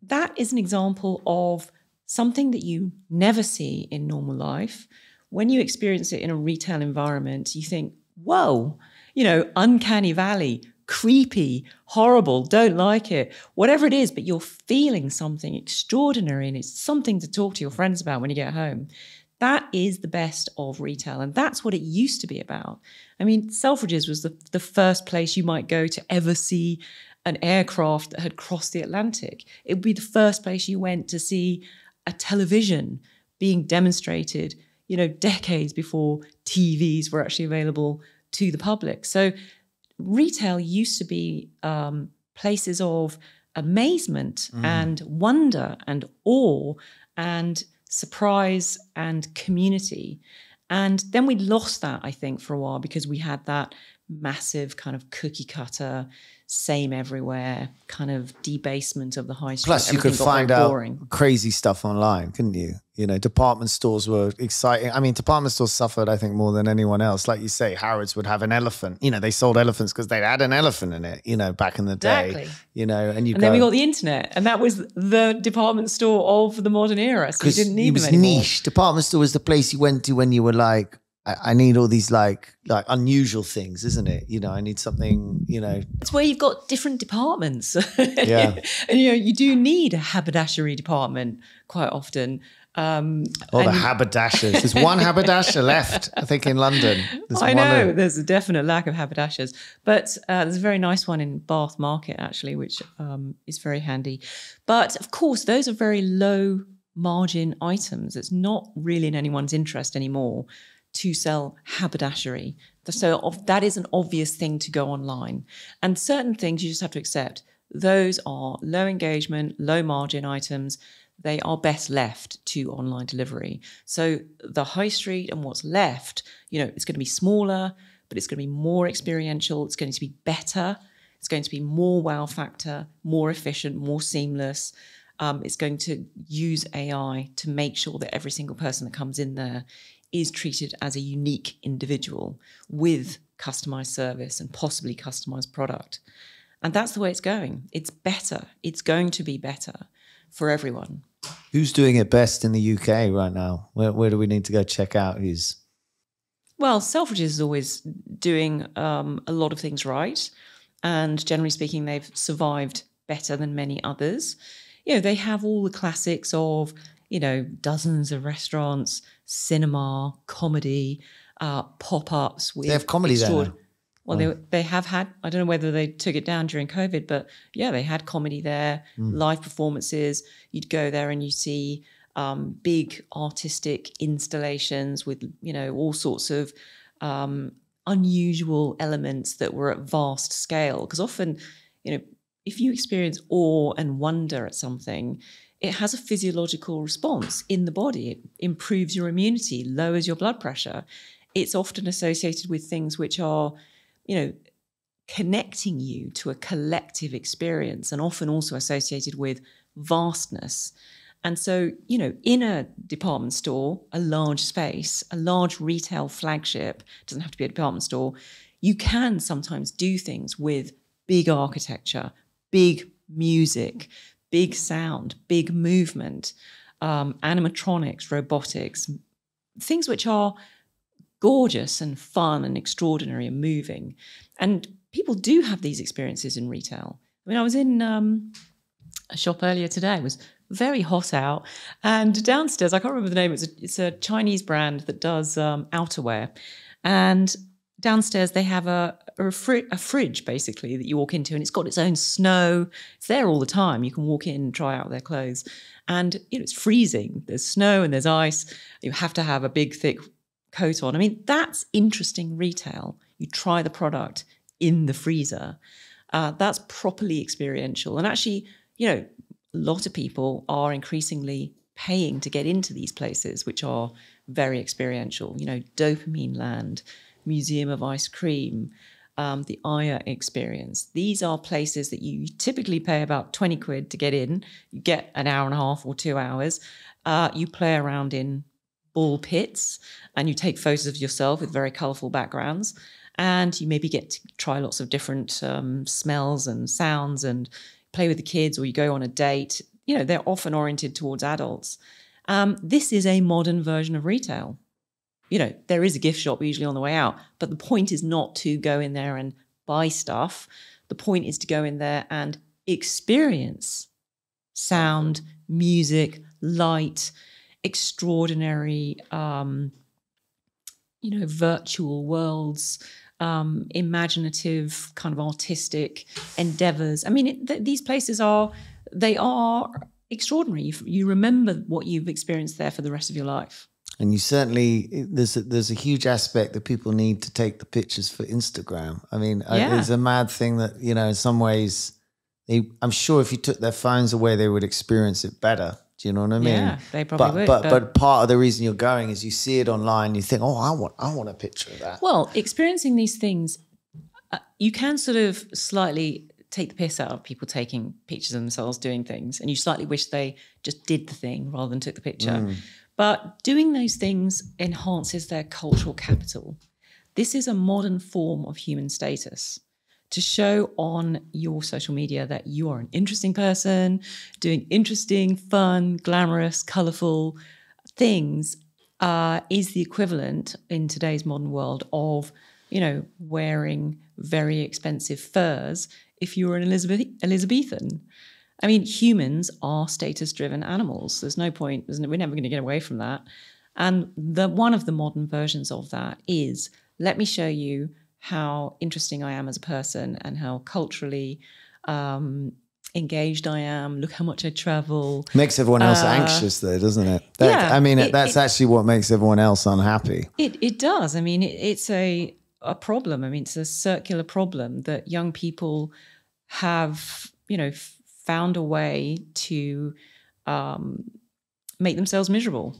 that is an example of something that you never see in normal life. When you experience it in a retail environment, you think, whoa, uncanny valley, creepy, horrible, don't like it, whatever it is, but you're feeling something extraordinary and it's something to talk to your friends about when you get home. That is the best of retail. And that's what it used to be about. I mean, Selfridges was the first place you might go to ever see an aircraft that had crossed the Atlantic. It would be the first place you went to see a television being demonstrated, decades before TVs were actually available to the public. So retail used to be places of amazement and wonder and awe and surprise and community. And then we lost that, I think, for a while because we had that massive kind of cookie cutter, same everywhere kind of debasement of the high street. Plus, you could find out crazy stuff online, couldn't you? Department stores were exciting. I mean, department stores suffered, I think, more than anyone else. Like you say, Harrods would have an elephant. They sold elephants because they had an elephant in it, back in the day. Exactly. And then we got the internet, and that was the department store of the modern era. So you didn't need them anymore. Niche. Department store was the place you went to when you were like, I need all these like unusual things, isn't it? I need something, It's where you've got different departments. Yeah. And, you do need a haberdashery department quite often. The haberdashers. There's one haberdasher left, I think, in London. There's a definite lack of haberdashers. But there's a very nice one in Bath Market, actually, which is very handy. But, of course, those are very low margin items. It's not really in anyone's interest anymore to sell haberdashery. So that is an obvious thing to go online. And certain things you just have to accept. Those are low engagement, low margin items. They are best left to online delivery. So the high street and what's left, it's going to be smaller, but it's going to be more experiential. It's going to be better. It's going to be more wow factor, more efficient, more seamless. It's going to use AI to make sure that every single person that comes in there is treated as a unique individual with customized service and possibly customized product. And that's the way it's going. It's better. It's going to be better for everyone. Who's doing it best in the UK right now? Where do we need to go check out who's? Well, Selfridges is always doing a lot of things right. And generally speaking, they've survived better than many others. They have all the classics of, dozens of restaurants, cinema, comedy, pop-ups. They have comedy there now. Well, they have had, I don't know whether they took it down during COVID, but yeah, they had comedy there, live performances. You'd go there and you see big artistic installations with, all sorts of unusual elements that were at vast scale. Because often, if you experience awe and wonder at something, it has a physiological response in the body. It improves your immunity, lowers your blood pressure. It's often associated with things which are, connecting you to a collective experience and often also associated with vastness. And so, in a department store, a large space, a large retail flagship, doesn't have to be a department store, you can sometimes do things with big architecture, big music, big sound, big movement, animatronics, robotics, things which are gorgeous and fun and extraordinary and moving. And people do have these experiences in retail. I mean, I was in a shop earlier today. It was very hot out. And downstairs, I can't remember the name, it's a Chinese brand that does outerwear. And downstairs they have a fridge basically that you walk into, and it's got its own snow. It's there all the time. You can walk in and try out their clothes, and it's freezing. There's snow and there's ice. You have to have a big thick coat on. I mean, that's interesting retail. You try the product in the freezer. That's properly experiential. And actually, a lot of people are increasingly paying to get into these places, which are very experiential. Dopamine Land, Museum of Ice Cream, the Aya experience. These are places that you typically pay about 20 quid to get in. You get an hour and a half or 2 hours. You play around in ball pits and you take photos of yourself with very colourful backgrounds. And you maybe get to try lots of different smells and sounds and play with the kids, or you go on a date. They're often oriented towards adults. This is a modern version of retail. There is a gift shop usually on the way out, but the point is not to go in there and buy stuff. The point is to go in there and experience sound, music, light, extraordinary, virtual worlds, imaginative, kind of artistic endeavors. I mean, these places are extraordinary. You remember what you've experienced there for the rest of your life. And you certainly, there's a huge aspect that people need to take the pictures for Instagram. I mean, it's a mad thing that, in some ways, I'm sure if you took their phones away, they would experience it better. Do you know what I mean? Yeah, they probably would. But part of the reason you're going is you see it online, you think, I want a picture of that. Well, experiencing these things, you can sort of slightly take the piss out of people taking pictures of themselves doing things, and you slightly wish they just did the thing rather than took the picture. But doing those things enhances their cultural capital. This is a modern form of human status. To show on your social media that you are an interesting person, doing interesting, fun, glamorous, colourful things is the equivalent in today's modern world of, wearing very expensive furs if you were an Elizabethan. I mean, humans are status-driven animals. There's no point, we're never going to get away from that. And one of the modern versions of that is, let me show you how interesting I am as a person and how culturally engaged I am. Look how much I travel. Makes everyone else anxious though, doesn't it? That's actually what makes everyone else unhappy. It does. I mean, it's a problem. I mean, it's a circular problem that young people have, found a way to make themselves miserable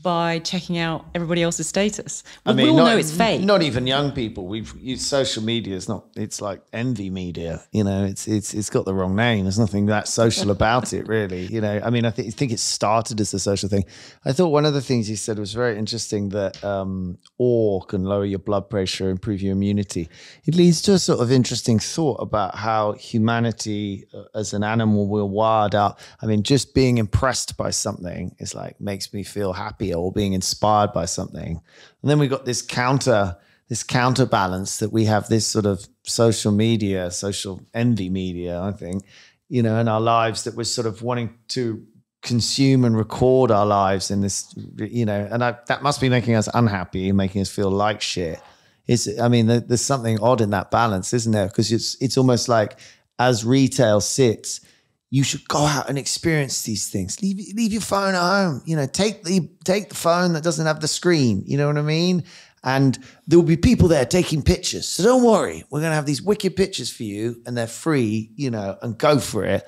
by checking out everybody else's status. We all know it's fake. Not even young people. We've used social media. It's like envy media. It's got the wrong name. There's nothing that social about it, really. I mean, I think it started as a social thing. I thought one of the things you said was very interesting, that awe can lower your blood pressure, improve your immunity. It leads to a sort of interesting thought about how humanity as an animal, we're wired out. I mean, just being impressed by something is like, makes me feel happy, or being inspired by something. And then we got this counterbalance that we have this sort of social envy media, I think, in our lives, that we're sort of wanting to consume and record our lives in this, and that must be making us unhappy, making us feel like shit. There's something odd in that balance, isn't there? Because it's almost like, as retail sits, you should go out and experience these things. Leave your phone at home. Take the phone that doesn't have the screen. You know what I mean? And there will be people there taking pictures. So don't worry. We're going to have these wicked pictures for you, and they're free, and go for it.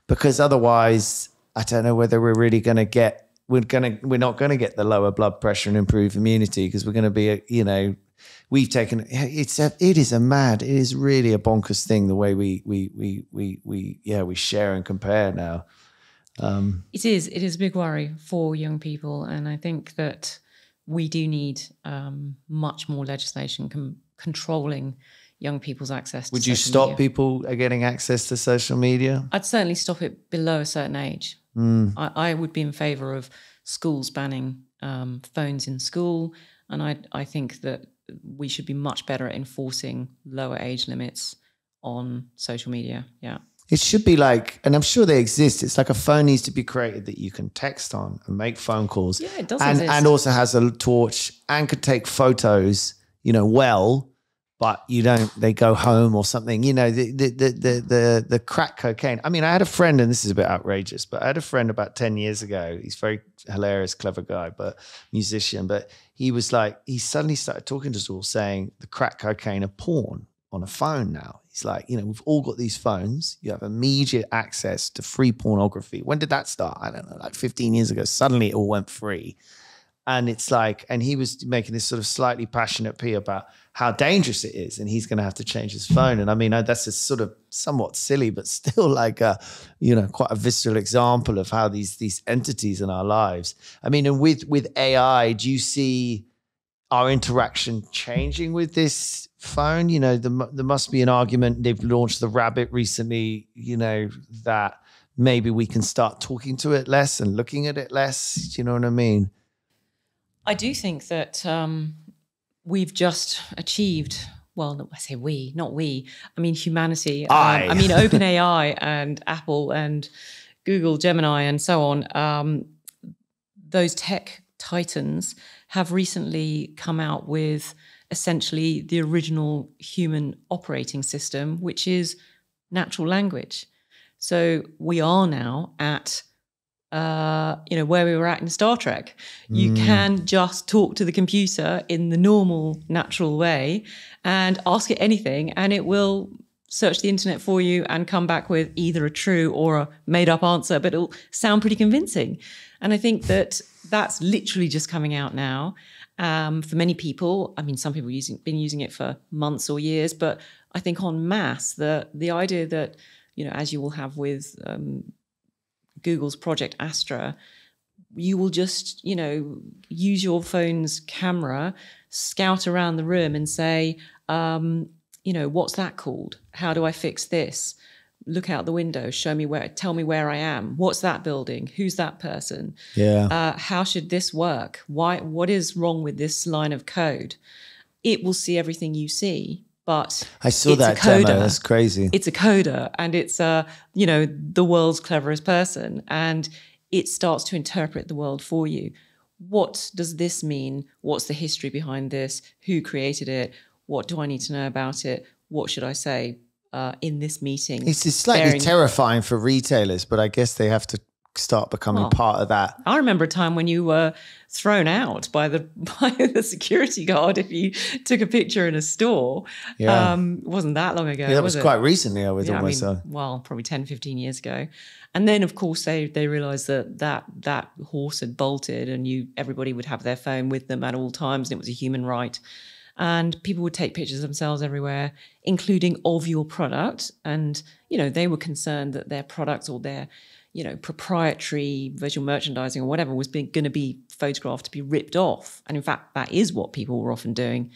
Because otherwise, I don't know whether we're really going to get, we're not going to get the lower blood pressure and improve immunity, because we're going to be, we've taken, it is really a bonkers thing, the way we share and compare now. It is a big worry for young people. And I think that we do need much more legislation controlling young people's access to Would you stop people getting access to social media? I'd certainly stop it below a certain age. I would be in favour of schools banning phones in school. And I think that we should be much better at enforcing lower age limits on social media. Yeah. It should be like, and I'm sure they exist, it's like a phone needs to be created that you can text on and make phone calls. Yeah, it does exist. And also has a torch and could take photos, but they go home or something, the crack cocaine. I mean, I had a friend, and this is a bit outrageous, but I had a friend about 10 years ago. He's a very hilarious, clever guy, but musician. But he was like, he suddenly started talking to us all saying the crack cocaine are porn on a phone now. He's like, we've all got these phones. You have immediate access to free pornography. When did that start? I don't know, like 15 years ago. Suddenly it all went free. And it's like, and he was making this sort of slightly passionate plea about how dangerous it is, and he's going to have to change his phone. And I mean, that's a sort of somewhat silly, but still like a, quite a visceral example of how these entities in our lives. I mean, and with AI, do you see our interaction changing with this phone? There must be an argument. They've launched the Rabbit recently, that maybe we can start talking to it less and looking at it less. Do you know what I mean? I do think that we've just achieved, well, I say we, not we, I mean humanity. I mean OpenAI and Apple and Google, Gemini and so on. Those tech titans have recently come out with essentially the original human operating system, which is natural language. So we are now at where we were at in Star Trek. You can just talk to the computer in the normal, natural way and ask it anything, and it will search the internet for you and come back with either a true or a made-up answer, but it'll sound pretty convincing. And I think that that's literally just coming out now. For many people, I mean, some people been using it for months or years, but I think en masse, the idea that, as you will have with Google's Project Astra, you will just, use your phone's camera, scout around the room and say, what's that called? How do I fix this? Look out the window, tell me where I am. What's that building? Who's that person? Yeah. How should this work? What is wrong with this line of code? It will see everything you see. But I saw that demo. That's crazy. It's a coder, and it's the world's cleverest person, and it starts to interpret the world for you. What does this mean? What's the history behind this? Who created it? What do I need to know about it? What should I say in this meeting? It's slightly terrifying for retailers, but I guess they have to start becoming part of that. I remember a time when you were thrown out by the security guard if you took a picture in a store. Yeah. It wasn't that long ago. Yeah, that was quite recently, I would almost say. Well, probably 10, 15 years ago. And then, of course, they realized that horse had bolted, and everybody would have their phone with them at all times, and it was a human right. And people would take pictures of themselves everywhere, including of your product. And, they were concerned that their products or their proprietary visual merchandising or whatever was going to be photographed to be ripped off. And in fact, that is what people were often doing.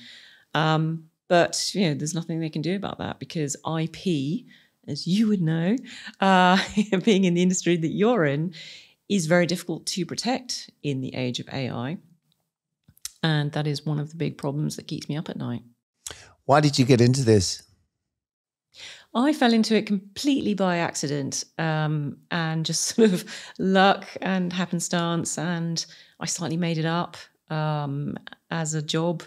But, there's nothing they can do about that, because IP, as you would know, being in the industry that you're in, is very difficult to protect in the age of AI. And that is one of the big problems that keeps me up at night. Why did you get into this? I fell into it completely by accident, and just sort of luck and happenstance, and I slightly made it up as a job.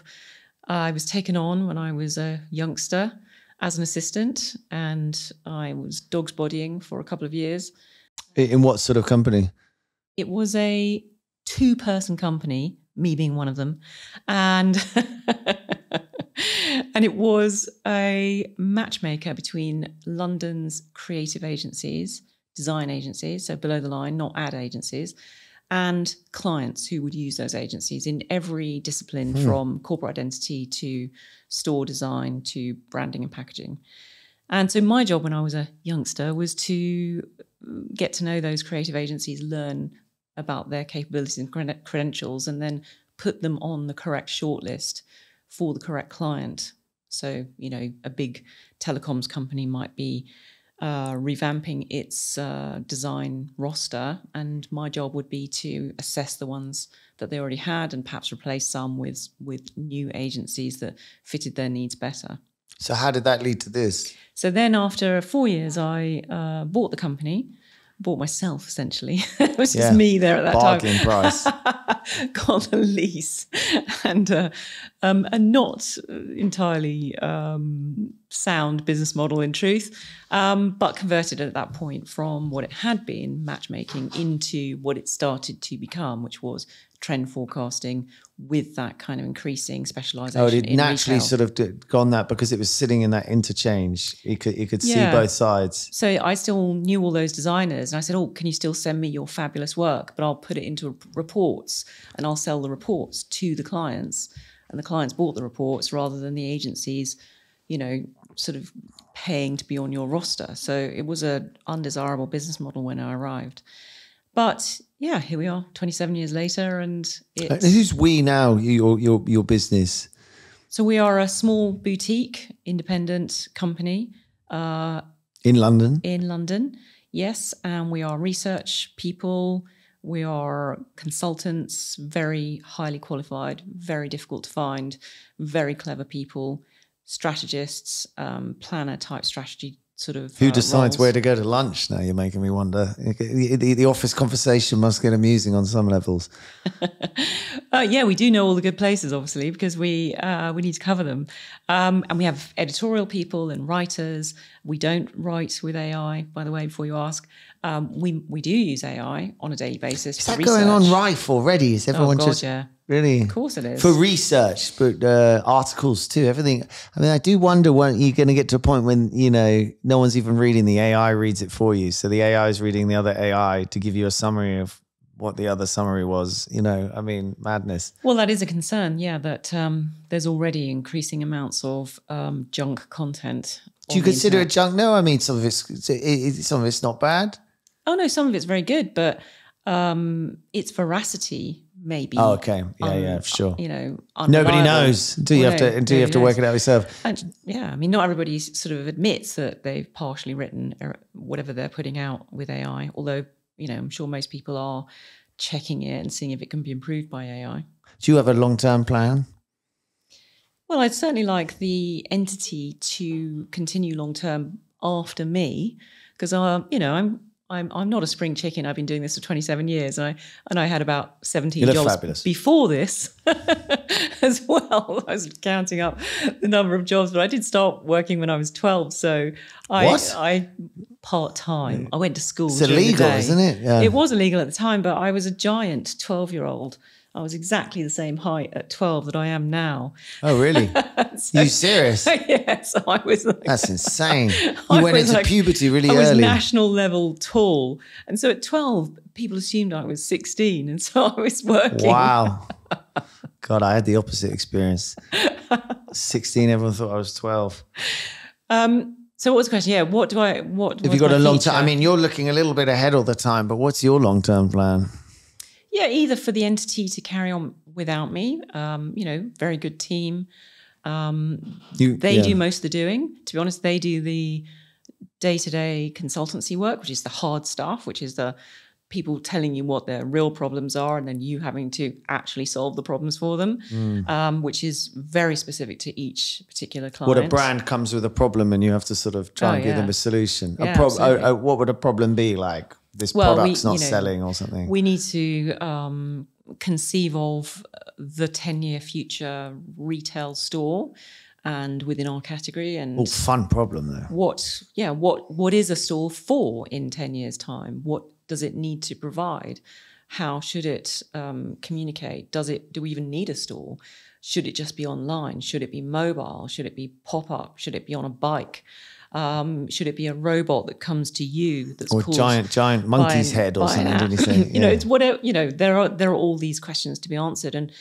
I was taken on when I was a youngster as an assistant, and I was dogs bodying for a couple of years. In what sort of company? It was a 2-person company, me being one of them, and and it was a matchmaker between London's creative agencies, design agencies, so below the line, not ad agencies, and clients who would use those agencies in every discipline, from corporate identity to store design to branding and packaging. And so my job when I was a youngster was to get to know those creative agencies, learn about their capabilities and credentials, and then put them on the correct shortlist for the correct client. So, a big telecoms company might be revamping its design roster, and my job would be to assess the ones that they already had and perhaps replace some with new agencies that fitted their needs better. So how did that lead to this? So then after 4 years, I bought the company, bought myself essentially. It was just me there at that Bargain time. price. got the lease, and a not entirely sound business model in truth, but converted it at that point from what it had been, matchmaking, into what it started to become, which was trend forecasting with that kind of increasing specialization. Oh, it naturally retail. sort of gone that because it was sitting in that interchange. You could see both sides. So I still knew all those designers, and I said, "Oh, can you still send me your fabulous work? But I'll put it into reports, and I'll sell the reports to the clients." And the clients bought the reports rather than the agencies, sort of paying to be on your roster. So it was an undesirable business model when I arrived. But yeah, here we are, 27 years later, and who's we now? Your business. So we are a small boutique, independent company in London. In London, yes, and we are research people. We are consultants, very highly qualified, very difficult to find, very clever people, strategists, planner type strategy. Sort of who decides roles. Where to go to lunch now? You're making me wonder. The office conversation must get amusing on some levels. Yeah, we do know all the good places, obviously, because we need to cover them. And we have editorial people and writers. We don't write with AI, by the way, before you ask. We do use AI on a daily basis. Is that going on rife already? Is everyone really? Of course it is. For research, but articles too, everything. I mean, I do wonder when you're going to get to a point when, no one's even reading, the AI reads it for you. So the AI is reading the other AI to give you a summary of what the other summary was, madness. Well, that is a concern, yeah, that there's already increasing amounts of junk content. Do you consider it junk? No, I mean, some of it's not bad. Oh, no, some of it's very good, but its veracity maybe. Oh, okay. Yeah, for sure. Nobody knows until you have to work it out yourself. And yeah, I mean, not everybody sort of admits that they've partially written whatever they're putting out with AI, although, I'm sure most people are checking it and seeing if it can be improved by AI. Do you have a long-term plan? Well, I'd certainly like the entity to continue long-term after me, because I'm not a spring chicken. I've been doing this for 27 years, and I had about 17 jobs fabulous. Before this as well. I was counting up the number of jobs, but I did start working when I was 12. So I part-time. I went to school. It's illegal, isn't it? Yeah. It was illegal at the time, but I was a giant 12-year-old. I was exactly the same height at 12 that I am now. Oh, really? You serious? Yes, I was. That's insane. You went into puberty really early. I was national level tall. And so at 12, people assumed I was 16. And so I was working. Wow. God, I had the opposite experience. 16, everyone thought I was 12. So what was the question? Yeah, if you've got a long time, I mean, you're looking a little bit ahead all the time, but what's your long-term plan? Yeah, either for the entity to carry on without me, very good team. They do most of the doing. To be honest, they do the day-to-day consultancy work, which is the hard stuff, which is the people telling you what their real problems are and then you having to actually solve the problems for them, which is very specific to each particular client. What a brand comes with a problem and you have to sort of try and give them a solution. Yeah, what would a problem be like? This product's not selling or something. We need to conceive of the 10-year future retail store and within our category. And fun problem though. What is a store for in 10 years' time? What does it need to provide? How should it communicate? Do we even need a store? Should it just be online? Should it be mobile? Should it be pop-up? Should it be on a bike? Should it be a robot that comes to you that's or giant monkey's head or something? Did you say? It's whatever. There are all these questions to be answered, and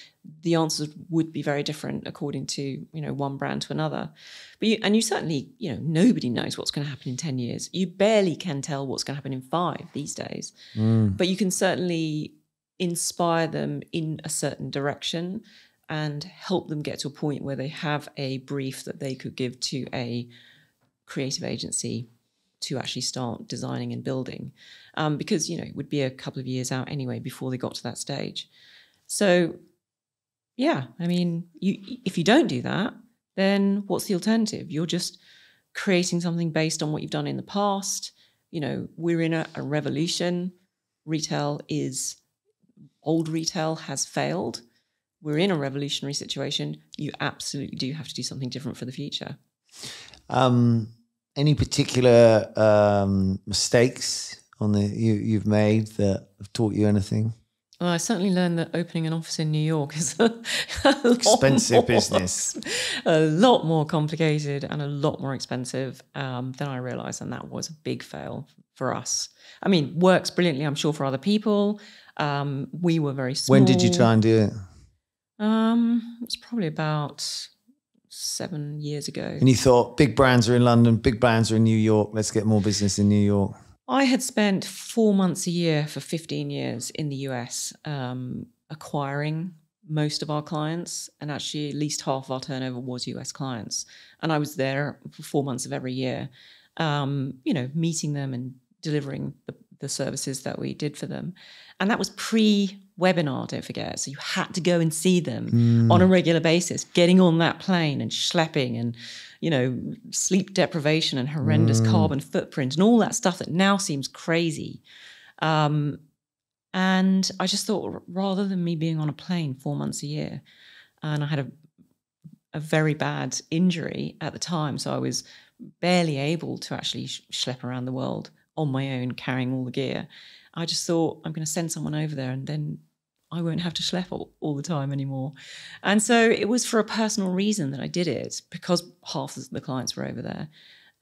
the answers would be very different according to one brand to another. But you certainly nobody knows what's going to happen in 10 years. You barely can tell what's going to happen in 5 these days. But you can certainly inspire them in a certain direction and help them get to a point where they have a brief that they could give to a creative agency to actually start designing and building, because it would be a couple of years out anyway before they got to that stage. So yeah, I mean, if you don't do that, then what's the alternative? You're just creating something based on what you've done in the past. We're in a revolution. Retail is old retail has failed. We're in a revolutionary situation. You absolutely do have to do something different for the future. Any particular mistakes you've made that have taught you anything? Well, I certainly learned that opening an office in New York is expensive business, a lot more complicated and a lot more expensive than I realised, and that was a big fail for us. I mean, works brilliantly, I'm sure, for other people. We were very small. When did you try and do it? It was probably about 7 years ago. And you thought, big brands are in London, big brands are in New York, let's get more business in New York. I had spent 4 months a year for 15 years in the US, acquiring most of our clients, and actually at least half of our turnover was US clients. And I was there for 4 months of every year, meeting them and delivering the services that we did for them. And that was pre-webinar, don't forget. So you had to go and see them on a regular basis, getting on that plane and schlepping and, sleep deprivation and horrendous carbon footprint and all that stuff that now seems crazy. And I just thought, rather than me being on a plane 4 months a year, and I had a very bad injury at the time, so I was barely able to actually schlep around the world on my own, carrying all the gear. I just thought, I'm going to send someone over there and then I won't have to schlep all the time anymore. And so it was for a personal reason that I did it, because half of the clients were over there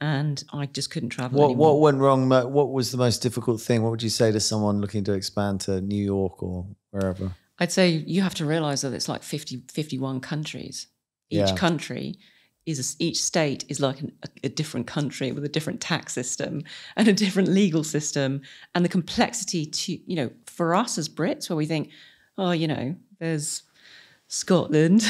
and I just couldn't travel anymore. What went wrong? What was the most difficult thing? What would you say to someone looking to expand to New York or wherever? I'd say you have to realize that it's like 51 countries. Each country each state is like a different country with a different tax system and a different legal system. And the complexity for us as Brits, where we think, there's Scotland,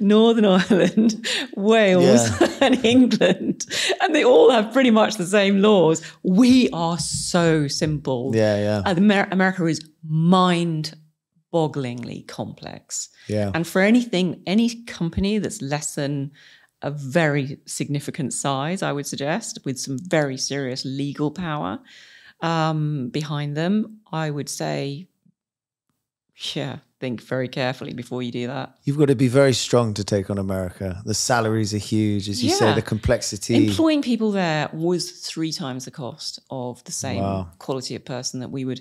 Northern Ireland, Wales, and England, and they all have pretty much the same laws. We are so simple. America is mind-bogglingly complex. And for any company that's less than a very significant size, I would suggest, with some very serious legal power behind them, I would say, think very carefully before you do that. You've got to be very strong to take on America. The salaries are huge, as you say, the complexity. Employing people there was 3 times the cost of the same quality of person that we would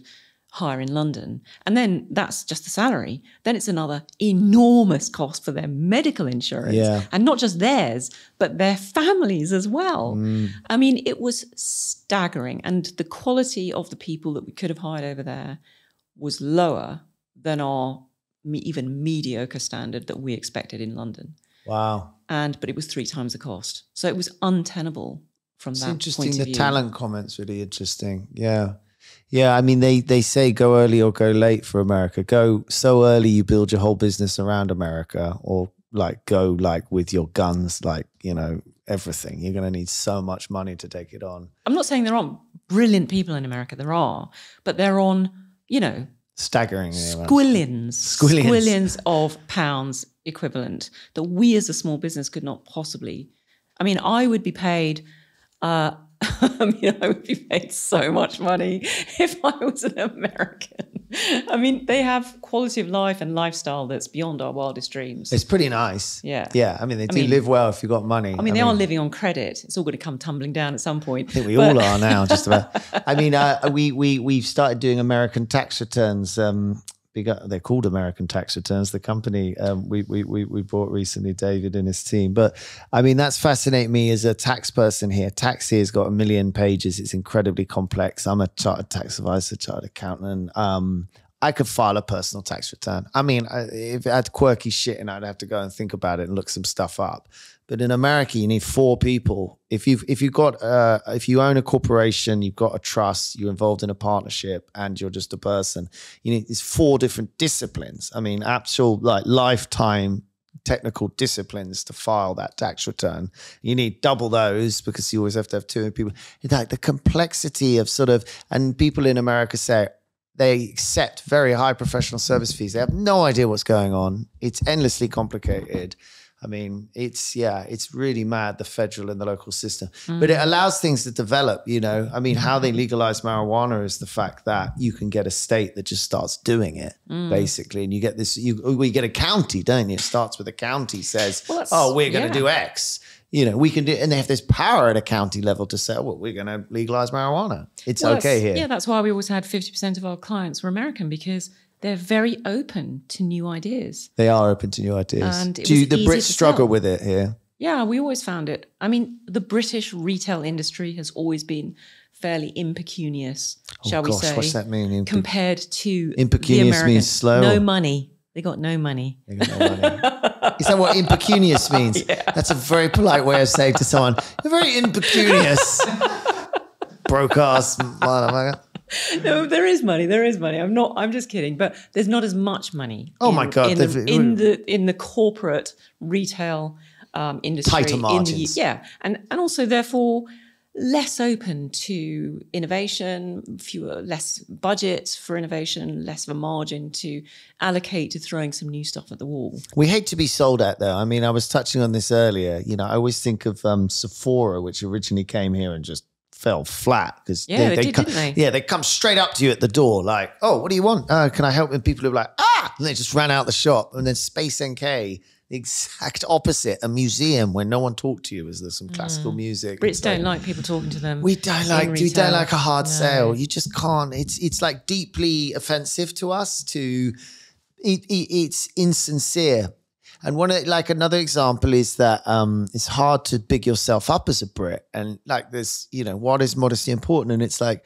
hire in London. And then that's just the salary. Then it's another enormous cost for their medical insurance. And not just theirs, but their families as well. I mean, it was staggering. And the quality of the people that we could have hired over there was lower than our even mediocre standard that we expected in London. Wow. But it was 3 times the cost. So it was untenable from that point of view. It's interesting, the talent comment's really interesting. Yeah, I mean, they say go early or go late for America. Go so early you build your whole business around America, or go with your guns, everything. You're going to need so much money to take it on. I'm not saying there aren't brilliant people in America. There are, but they're on, staggering squillions of pounds equivalent that we as a small business could not possibly. I mean, I would be paid I would be paid so much money if I was an American. I mean, they have quality of life and lifestyle that's beyond our wildest dreams. It's pretty nice. Yeah. I mean, they do live well if you've got money. I mean, they are living on credit. It's all going to come tumbling down at some point. I think we all are now, just about. I mean, we've started doing American tax returns. They're called American tax returns. The company we bought recently, David and his team. But I mean, that's fascinating me as a tax person here. Tax here has got 1 million pages. It's incredibly complex. I'm a chartered tax advisor, chartered accountant. I could file a personal tax return. I mean, if it had quirky shit in it, I'd have to go and think about it and look some stuff up. But in America, you need 4 people. If you own a corporation, you've got a trust, you're involved in a partnership, and you're just a person, you need these 4 different disciplines. I mean, actual lifetime technical disciplines to file that tax return. You need double those because you always have to have 2 people. The complexity of and people in America say they accept very high professional service fees. They have no idea what's going on. It's endlessly complicated. I mean, it's really mad, the federal and the local system. But it allows things to develop, you know. I mean, how they legalize marijuana is the fact that you can get a state that just starts doing it, basically. And you get this, we get a county, don't you? It starts with a county says, we're going to do X. You know, we can do, and they have this power at a county level to say, well, we're going to legalize marijuana. It's okay here. Yeah, that's why we always had 50% of our clients were American, because they're very open to new ideas. They are open to new ideas. And do the Brits struggle with it here? Yeah, we always found it. I mean, the British retail industry has always been fairly impecunious, shall we say. What's that mean? Compared to impecunious the American. Means slow? No money. They got no money. They got no money. Is that what impecunious means? Yeah. That's a very polite way of saying to someone, you're very impecunious. Broke ass motherfucker. No, there is money. There is money. I'm just kidding. But there's not as much money. My God! In the corporate retail industry. Tighter margins. And also therefore less open to innovation, less budget for innovation, less of a margin to allocate to throwing some new stuff at the wall. We hate to be sold at, though. I mean, I was touching on this earlier. You know, I always think of Sephora, which originally came here and just fell flat because didn't they? Yeah, they come straight up to you at the door like, oh, what do you want? Can I help? And people are like, and they just ran out the shop. And then Space NK, the exact opposite, a museum where no one talked to you as there's some classical music. Brits don't like people talking to them. We don't like a hard sale. You just can't. It's like deeply offensive to us. It's insincere. And another example is that it's hard to big yourself up as a Brit. And like this, you know, what is modesty important? And it's like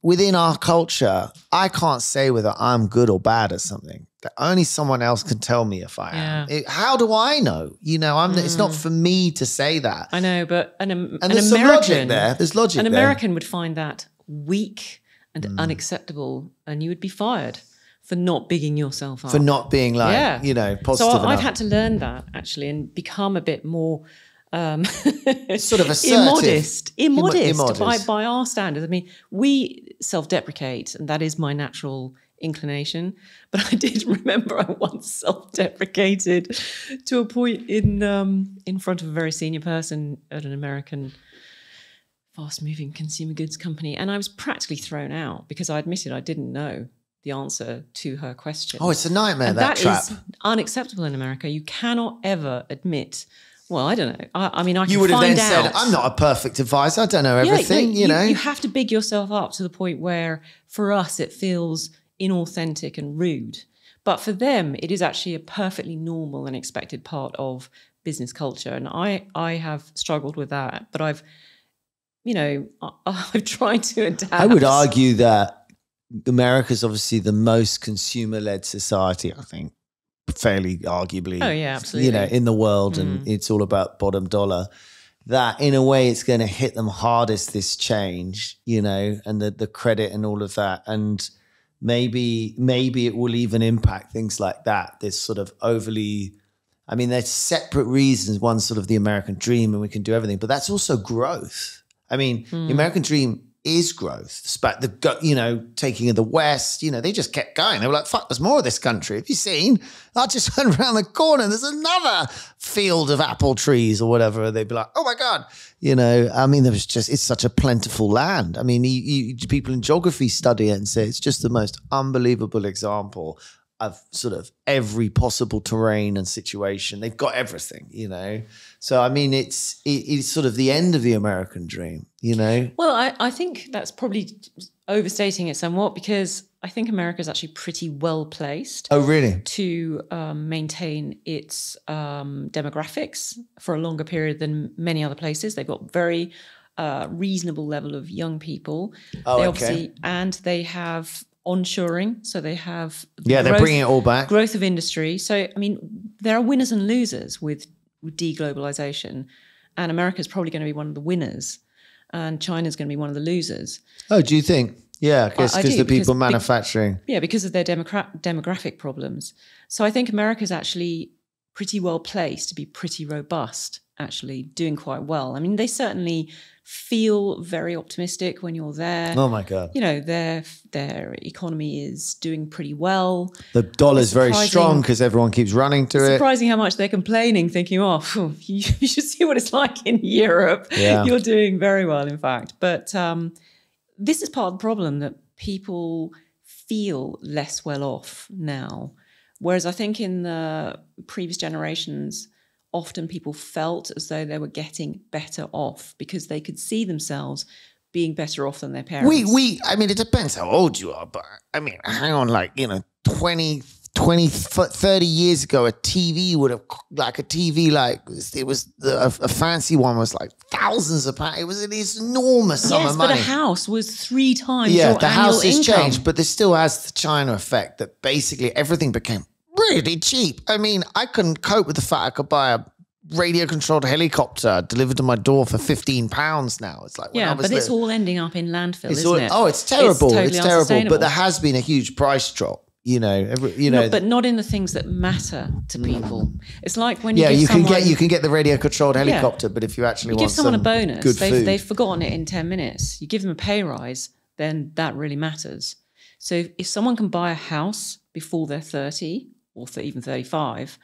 within our culture, I can't say whether I'm good or bad at something. That only someone else can tell me if I am. How do I know? You know, it's not for me to say that. I know, but an there's American, logic there. There's logic. An American would find that weak and unacceptable, and you would be fired. For not bigging yourself up. For not being you know, positive So enough. I've had to learn that, actually, and become a bit more sort of assertive. Immodest. By our standards. I mean, we self-deprecate, and that is my natural inclination. But I did remember I once self-deprecated to a point in front of a very senior person at an American fast-moving consumer goods company, and I was practically thrown out because I admitted I didn't know the answer to her question. Oh, it's a nightmare, that trap. That is unacceptable in America. You cannot ever admit, well, I don't know. I mean, I can You would have find then out. said, I'm not a perfect advisor. I don't know everything, you know. You have to big yourself up to the point where, for us, it feels inauthentic and rude. But for them, it is actually a perfectly normal and expected part of business culture. And I have struggled with that. But I've tried to adapt. I would argue that America's obviously the most consumer-led society, I think, fairly arguably. Oh, yeah, absolutely. You know, in the world, and it's all about bottom dollar. That in a way, it's going to hit them hardest, this change, you know, and the credit and all of that. And maybe it will even impact things like that. This sort of overly, I mean, there's separate reasons. One's sort of the American dream and we can do everything, but that's also growth. I mean, the American dream is growth. Despite the, you know, taking of the West, you know, they just kept going. They were like, fuck, there's more of this country. Have you seen? I just went around the corner and there's another field of apple trees or whatever. They'd be like, oh my God. You know, I mean, it's such a plentiful land. I mean, people in geography study it and say it's just the most unbelievable example of sort of every possible terrain and situation. They've got everything, you know. So, I mean, it's sort of the end of the American dream, you know. Well, I think that's probably overstating it somewhat, because I think America is actually pretty well placed. Oh, really? To maintain its demographics for a longer period than many other places. They've got very reasonable level of young people. Oh, they okay. obviously, and they have onshoring, so they have they're bringing it all back. Growth of industry. So, I mean, there are winners and losers with de-globalisation, and America is probably going to be one of the winners, and China's going to be one of the losers. Oh, do you think? Yeah, because the people manufacturing. Yeah, because of their demographic problems. So I think America is actually pretty well placed to be pretty robust actually doing quite well. I mean, they certainly feel very optimistic when you're there. Oh my God. You know, their economy is doing pretty well. The dollar's very strong because everyone keeps running to it. Surprising how much they're complaining, thinking, oh, you should see what it's like in Europe. Yeah. You're doing very well, in fact. But this is part of the problem, that people feel less well off now. Whereas I think in the previous generations, often people felt as though they were getting better off because they could see themselves being better off than their parents. I mean, it depends how old you are, but I mean, hang on, 20, 30 years ago, a TV would have, it was a fancy one was like thousands of pounds. It was an enormous sum of money. Yes, but a house was 3 times your your the annual house has income. changed, but there still has the China effect that basically everything became really cheap. I mean, I couldn't cope with the fact I could buy a radio-controlled helicopter delivered to my door for £15 now. It's like, but it's all ending up in landfill, isn't it? Oh, it's terrible. It's terrible. But there has been a huge price drop. But not in the things that matter to people. It's like when you can get the radio-controlled helicopter, but if you actually want give someone a some bonus, good food, they've forgotten it in 10 minutes. You give them a pay rise, then that really matters. So if someone can buy a house before they're 30 or even 35,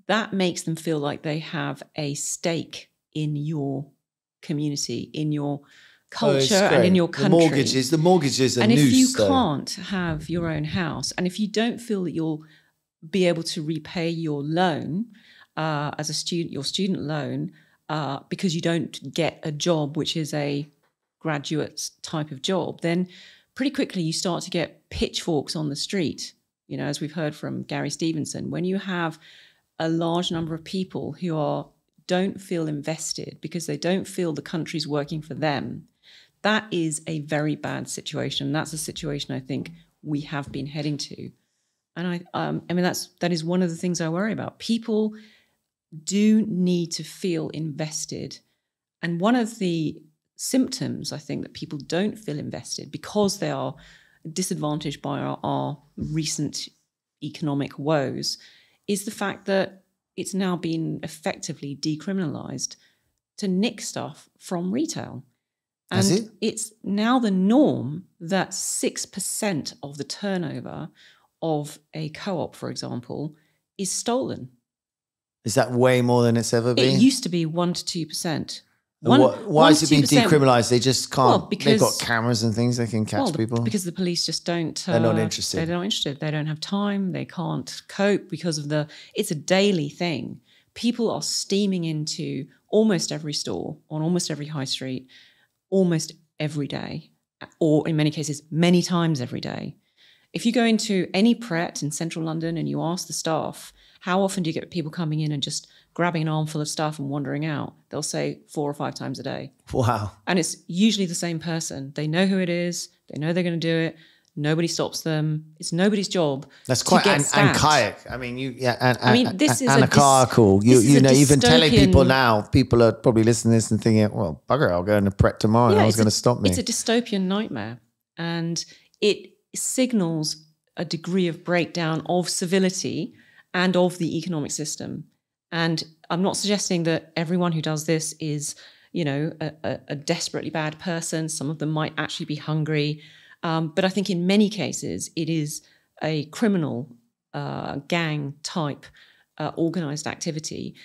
that makes them feel like they have a stake in your community, in your culture, and in your country. The mortgages are and if you though. can't have your own house, and if you don't feel that you'll be able to repay your loan as a student, your student loan, because you don't get a job which is a graduate type of job, then pretty quickly you start to get pitchforks on the street. You know, as we've heard from Gary Stevenson, when you have a large number of people who don't feel invested because they don't feel the country's working for them, that is a very bad situation. That's a situation I think we have been heading to. And I mean, that is one of the things I worry about. People do need to feel invested. And one of the symptoms, I think, that people don't feel invested because they are disadvantaged by our recent economic woes is the fact that it's now been effectively decriminalized to nick stuff from retail. And it's now the norm that 6% of the turnover of a co-op, for example, is stolen. Is that way more than it's ever been? It used to be 1 to 2%. Why has it been decriminalised? They just can't. Well, they've got cameras and things. They can catch people. Because the police just don't. They're not interested. They're not interested. They don't have time. They can't cope because of it's a daily thing. People are steaming into almost every store on almost every high street, almost every day, or in many cases, many times every day. If you go into any Pret in central London and you ask the staff, how often do you get people coming in and just grabbing an armful of stuff and wandering out? They'll say 4 or 5 times a day. Wow. And it's usually the same person. They know who it is. They know they're going to do it. Nobody stops them. It's nobody's job. That's quite archaic. I mean, this is anarchical. You know, even telling people now, people are probably listening to this and thinking, well, bugger, I'll go into Pret tomorrow. No one's going to stop me. It's a dystopian nightmare. And it signals a degree of breakdown of civility and of the economic system. And I'm not suggesting that everyone who does this is, you know, a desperately bad person. Some of them might actually be hungry. But I think in many cases, it is a criminal gang type organized activity.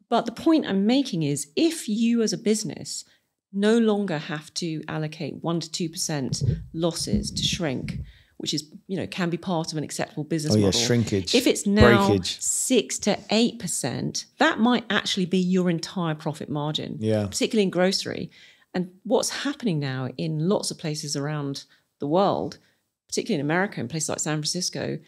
But the point I'm making is if you as a business no longer have to allocate 1 to 2% losses to shrink, which is, you know, can be part of an acceptable business model. Shrinkage. If it's now breakage. 6 to 8%, that might actually be your entire profit margin, particularly in grocery. And what's happening now in lots of places around the world, particularly in America, in places like San Francisco,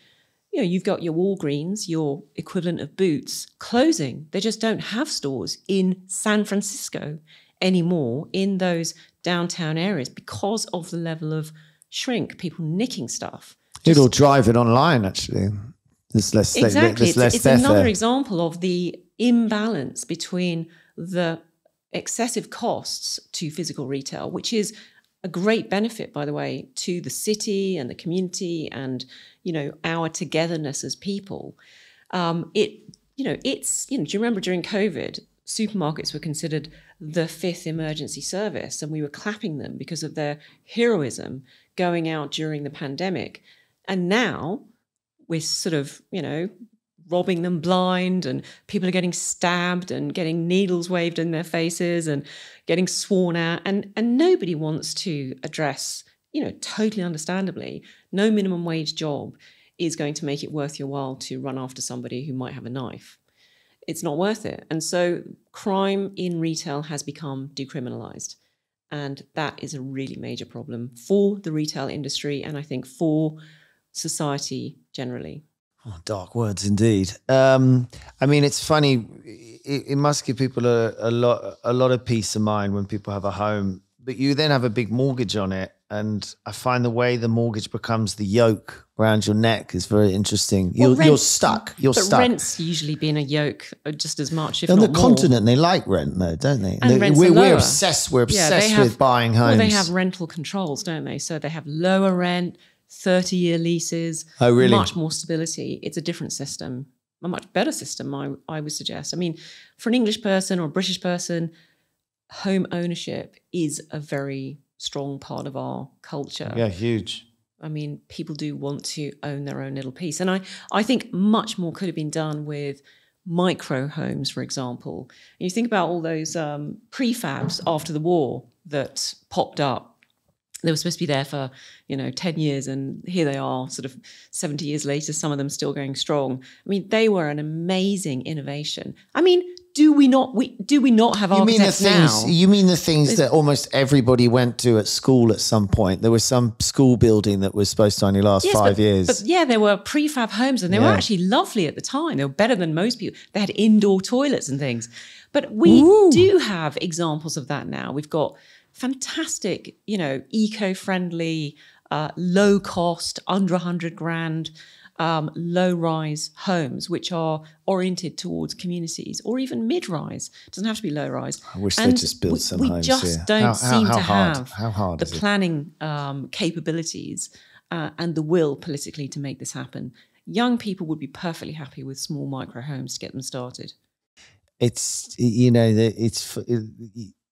you know, you've got your Walgreens, your equivalent of Boots, closing. They just don't have stores in San Francisco anymore in those downtown areas because of the level of shrink, people nicking stuff. It'll drive it online, actually. There's less. Exactly. It's another there. example of the imbalance between the excessive costs to physical retail, which is a great benefit, by the way, to the city and the community and, you know, our togetherness as people. Do you remember during COVID, supermarkets were considered the fifth emergency service, and we were clapping them because of their heroism going out during the pandemic. And now we're sort of, robbing them blind, and people are getting stabbed and getting needles waved in their faces and getting sworn at. And nobody wants to address, totally understandably, no minimum wage job is going to make it worth your while to run after somebody who might have a knife. It's not worth it. And so crime in retail has become decriminalized. And that is a really major problem for the retail industry, and I think for society generally. Oh, dark words indeed. It's funny. It must give people a lot of peace of mind when people have a home, but you then have a big mortgage on it. And I find the way the mortgage becomes the yoke around your neck is very interesting. You're stuck. You're but stuck. Rent's usually been a yoke just as much, if on not the more. continent, they like rent, though, don't they? And rents are we're lower. obsessed. We're obsessed with buying homes. Well, they have rental controls, don't they? So they have lower rent, 30-year leases. Oh, really? Much more stability. It's a different system, a much better system, I would suggest. I mean, for an English person or a British person, home ownership is a very strong part of our culture. Yeah, huge. I mean, people do want to own their own little piece. And I think much more could have been done with micro homes, for example. And you think about all those prefabs after the war that popped up. They were supposed to be there for, 10 years, and here they are sort of 70 years later, some of them still going strong. I mean, they were an amazing innovation. I mean, do we not have architects now? You mean the things that almost everybody went to at school at some point? There was some school building that was supposed to only last 5 years. But yeah, there were prefab homes, and they were actually lovely at the time. They were better than most people. They had indoor toilets and things. But we do have examples of that now. We've got fantastic, eco-friendly, low cost, under 100 grand, low-rise homes, which are oriented towards communities, or even mid-rise. It doesn't have to be low-rise. I wish they just built some homes here. We just don't seem to have the planning capabilities and the will politically to make this happen. Young people would be perfectly happy with small micro homes to get them started.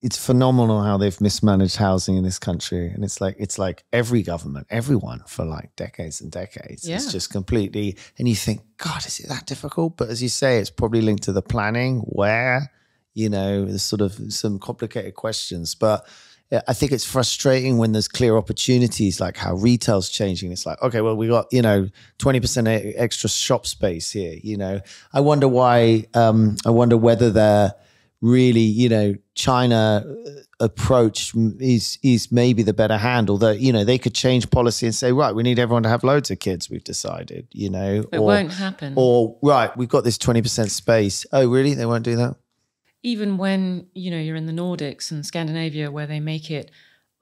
It's phenomenal how they've mismanaged housing in this country. And it's like every government, everyone for like decades and decades. Yeah. It's just completely, and you think, God, is it that difficult? But as you say, it's probably linked to the planning where, there's sort of some complicated questions. But I think it's frustrating when there's clear opportunities, like how retail's changing. It's like, okay, well, we got, 20% extra shop space here, I wonder why, I wonder whether they're really, China approach is maybe the better hand, although, they could change policy and say, right, we need everyone to have loads of kids, we've decided, It won't happen. Or, right, we've got this 20% space. Oh, really? They won't do that? Even when, you're in the Nordics and Scandinavia, where they make it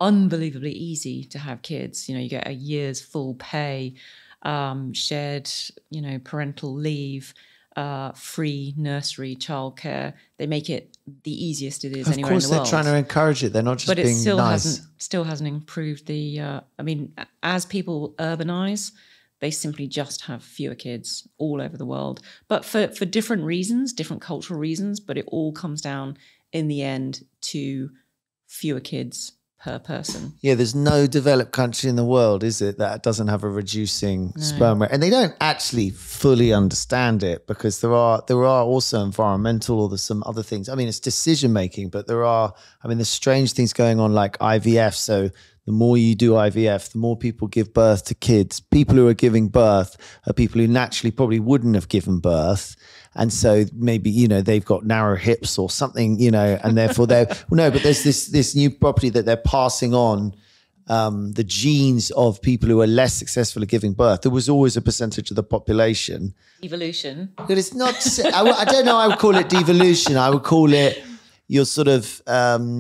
unbelievably easy to have kids, you get a year's full pay, shared, parental leave, free nursery, childcare. They make it the easiest it is anywhere in the world. Of course, they're trying to encourage it. They're not just but being nice. But it still hasn't improved the. As people urbanize, they simply just have fewer kids all over the world. But for different reasons, different cultural reasons. But it all comes down in the end to fewer kids per person. Yeah, there's no developed country in the world, is it, that doesn't have a reducing sperm rate? And they don't actually fully understand it, because there are also environmental, or there's some other things. I mean, it's decision making, but there's strange things going on like IVF. So the more you do IVF, the more people give birth to kids. People who are giving birth are people who naturally probably wouldn't have given birth. And so maybe, they've got narrow hips or something, and therefore but there's this new property that they're passing on, the genes of people who are less successful at giving birth. There was always a percentage of the population. Evolution. But it's not, I don't know, I would call it devolution. I would call it, you're sort of,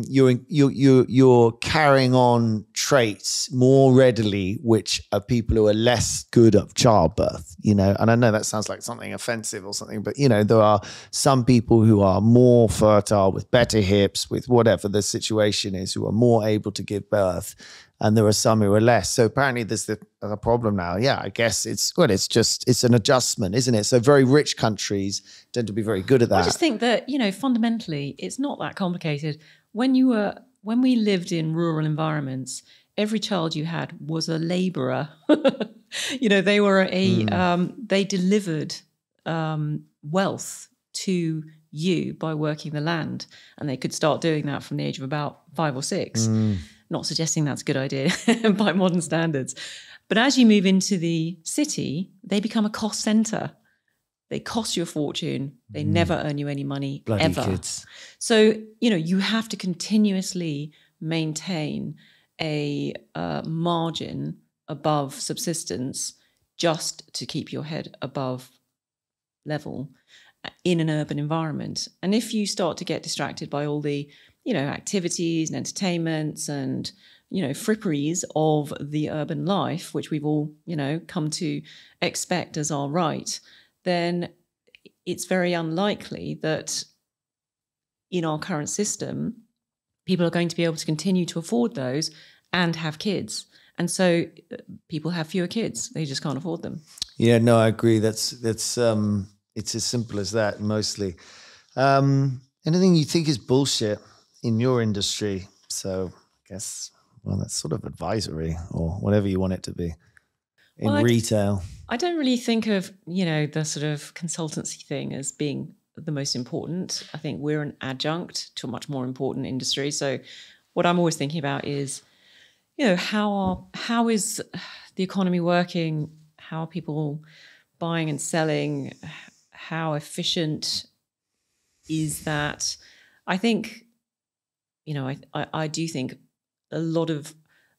you're carrying on traits more readily, which are people who are less good at childbirth, you know, and I know that sounds like something offensive or something, but, you know, there are some people who are more fertile with better hips, with whatever the situation is, who are more able to give birth. And there are some who are less. So apparently there's a problem now. Yeah, I guess it's an adjustment, isn't it? So very rich countries tend to be very good at that. I just think that, you know, fundamentally, it's not that complicated. When we lived in rural environments, every child you had was a labourer. You know, they were they delivered wealth to you by working the land, and they could start doing that from the age of about 5 or 6. Not suggesting that's a good idea by modern standards. But as you move into the city, they become a cost centre. They cost you a fortune. They never earn you any money, bloody ever. Kids. So, you know, you have to continuously maintain a margin above subsistence just to keep your head above level in an urban environment. And if you start to get distracted by all the, you know, activities and entertainments and, you know, fripperies of the urban life, which we've all, you know, come to expect as our right, then it's very unlikely that in our current system, people are going to be able to continue to afford those and have kids. And so people have fewer kids. They just can't afford them. Yeah, no, I agree. That's it's as simple as that, mostly. Anything you think is bullshit in your industry? So I guess, well, that's sort of advisory or whatever you want it to be in retail. I don't really think of, you know, the sort of consultancy thing as being the most important. I think we're an adjunct to a much more important industry. So what I'm always thinking about is, you know, how is the economy working? How are people buying and selling? How efficient is that? I think, you know, I do think a lot of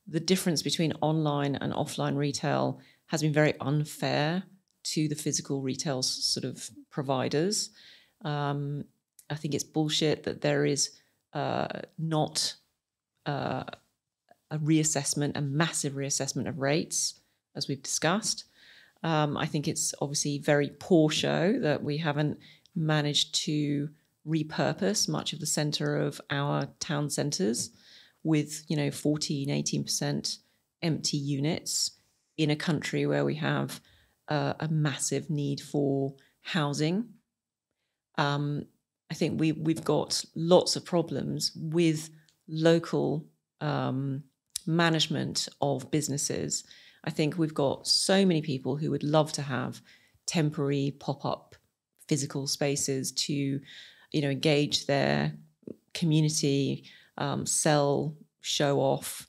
the difference between online and offline retail has been very unfair to the physical retail sort of providers. I think it's bullshit that there is not a reassessment, a massive reassessment of rates, as we've discussed. I think it's obviously very poor show that we haven't managed to repurpose much of the centre of our town centres with, you know, 14, 18% empty units in a country where we have a massive need for housing. I think we've got lots of problems with local management of businesses. I think we've got so many people who would love to have temporary pop-up physical spaces to, you know, engage their community, sell, show off,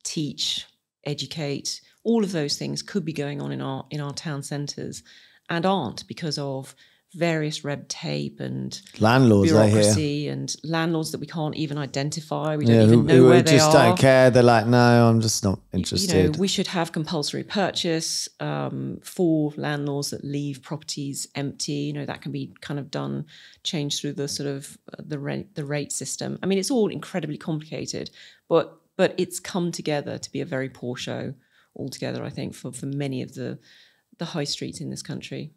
teach, educate. All of those things could be going on in our town centres and aren't, because of various red tape and landlords, bureaucracy, and landlords that we can't even identify. We don't even know where they are. Who just don't care. They're like, no, I'm just not interested. You know, we should have compulsory purchase for landlords that leave properties empty. You know, that can be kind of done, changed through the sort of the rate system. I mean, it's all incredibly complicated, but it's come together to be a very poor show altogether, I think, for many of the high streets in this country.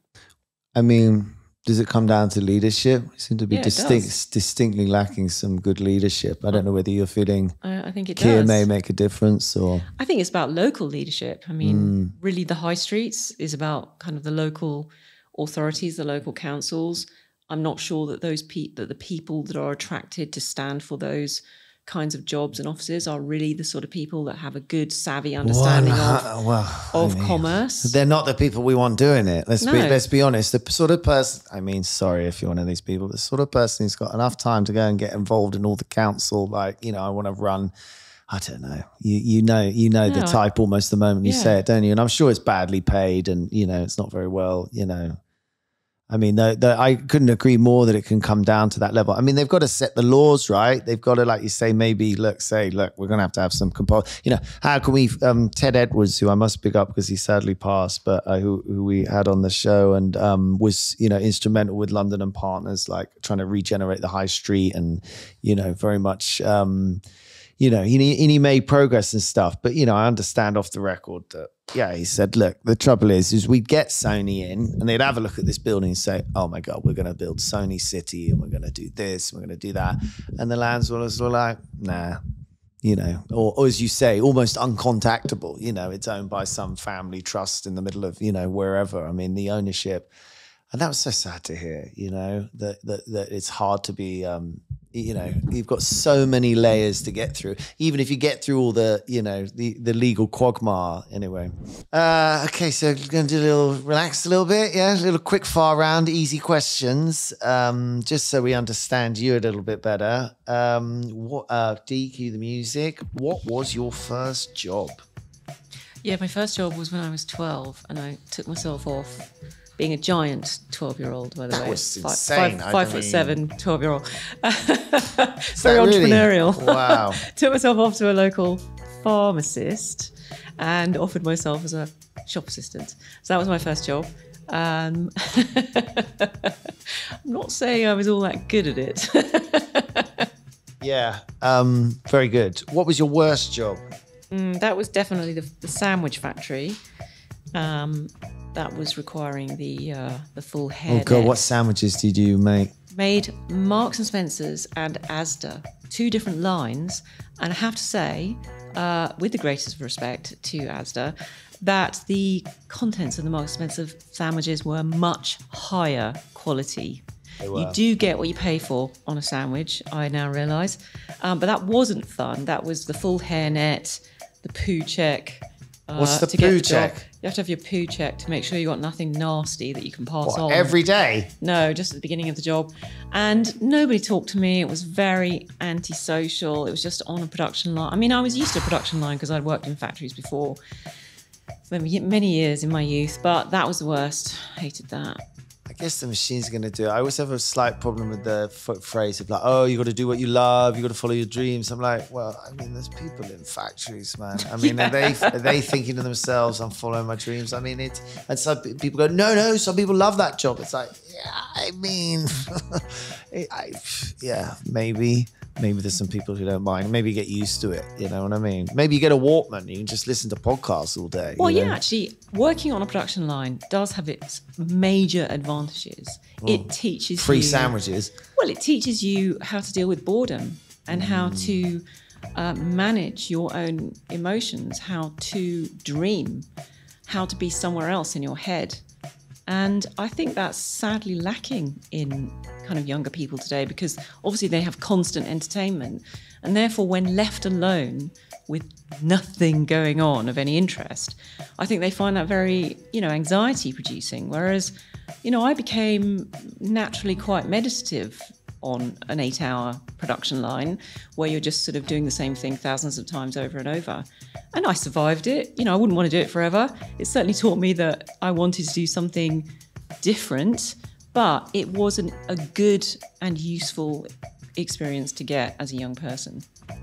I mean, does it come down to leadership? You seem to be distinctly lacking some good leadership. I don't know whether you're feeling I think it Keir does. may make a difference, or I think it's about local leadership. I mean, really the high streets is about kind of the local authorities, the local councils. I'm not sure that that the people that are attracted to stand for those kinds of jobs and offices are really the sort of people that have a good, savvy understanding of commerce. They're not the people we want doing it. Let's be honest. The sort of person, I mean, sorry if you're one of these people, the sort of person who's got enough time to go and get involved in all the council, like, you know, I want to run, I don't know. You know the type almost the moment you say it, don't you? And I'm sure it's badly paid and, you know, it's not very well, you know. I mean, I couldn't agree more that it can come down to that level. I mean, they've got to set the laws, right? They've got to, like you say, maybe look, we're going to have some you know, how can we, Ted Edwards, who I must pick up because he sadly passed, but who we had on the show and was, you know, instrumental with London and Partners, like trying to regenerate the high street and, you know, very much, you know, he made progress and stuff. But, you know, I understand off the record that yeah, he said, look, the trouble is we'd get Sony in and they'd have a look at this building and say, oh my God, we're going to build Sony City and we're going to do this, and we're going to do that. And the landlords were like, nah, or as you say, almost uncontactable. It's owned by some family trust in the middle of, wherever. I mean, the ownership. And that was so sad to hear, that it's hard to be, you've got so many layers to get through, even if you get through all the, the legal quagmire anyway. Okay, so we're going to do relax a little bit. Yeah, a little quick fire round, easy questions, just so we understand you a little bit better. Dee, cue the music. What was your first job? Yeah, my first job was when I was 12 and I took myself off. Being a giant 12-year-old, by the way. That was insane. 5'7", 12-year-old. Really? Very entrepreneurial. Wow. Took myself off to a local pharmacist and offered myself as a shop assistant. So that was my first job. I'm not saying I was all that good at it. Yeah, very good. What was your worst job? That was definitely the sandwich factory. That was requiring the full hair. Oh God, what sandwiches did you make? Made Marks and Spencer's and Asda, 2 different lines. And I have to say, with the greatest respect to Asda, that the contents of the Marks and Spencer sandwiches were much higher quality. You do get what you pay for on a sandwich, I now realise. But that wasn't fun. That was the full hairnet, the poo check. What's the poo check? You have to have your poo check to make sure you got nothing nasty that you can pass on. Every day? No, just at the beginning of the job. And nobody talked to me. It was very antisocial. It was just on a production line. I mean, I was used to a production line because I'd worked in factories before for many years in my youth, but that was the worst. I hated that. I guess the machine's going to do it. I always have a slight problem with the phrase of like, oh, you got to do what you love, you got to follow your dreams. I'm like, well, I mean, there's people in factories, man. I mean, are they thinking to themselves, I'm following my dreams? I mean, and some people go, no, some people love that job. It's like, yeah, I mean, maybe there's some people who don't mind. Maybe you get used to it, you know what I mean? Maybe you get a Walkman, you can just listen to podcasts all day. Well, yeah, actually, working on a production line does have its major advantages. It teaches free sandwiches. Well, it teaches you how to deal with boredom and how to manage your own emotions, how to dream, how to be somewhere else in your head. And I think that's sadly lacking in kind of younger people today because obviously they have constant entertainment. And therefore, when left alone with nothing going on of any interest, I think they find that very, anxiety producing. Whereas, I became naturally quite meditative on an 8-hour production line where you're just sort of doing the same thing thousands of times over and over. And I survived it. I wouldn't want to do it forever. It certainly taught me that I wanted to do something different, but it wasn't a good and useful experience to get as a young person.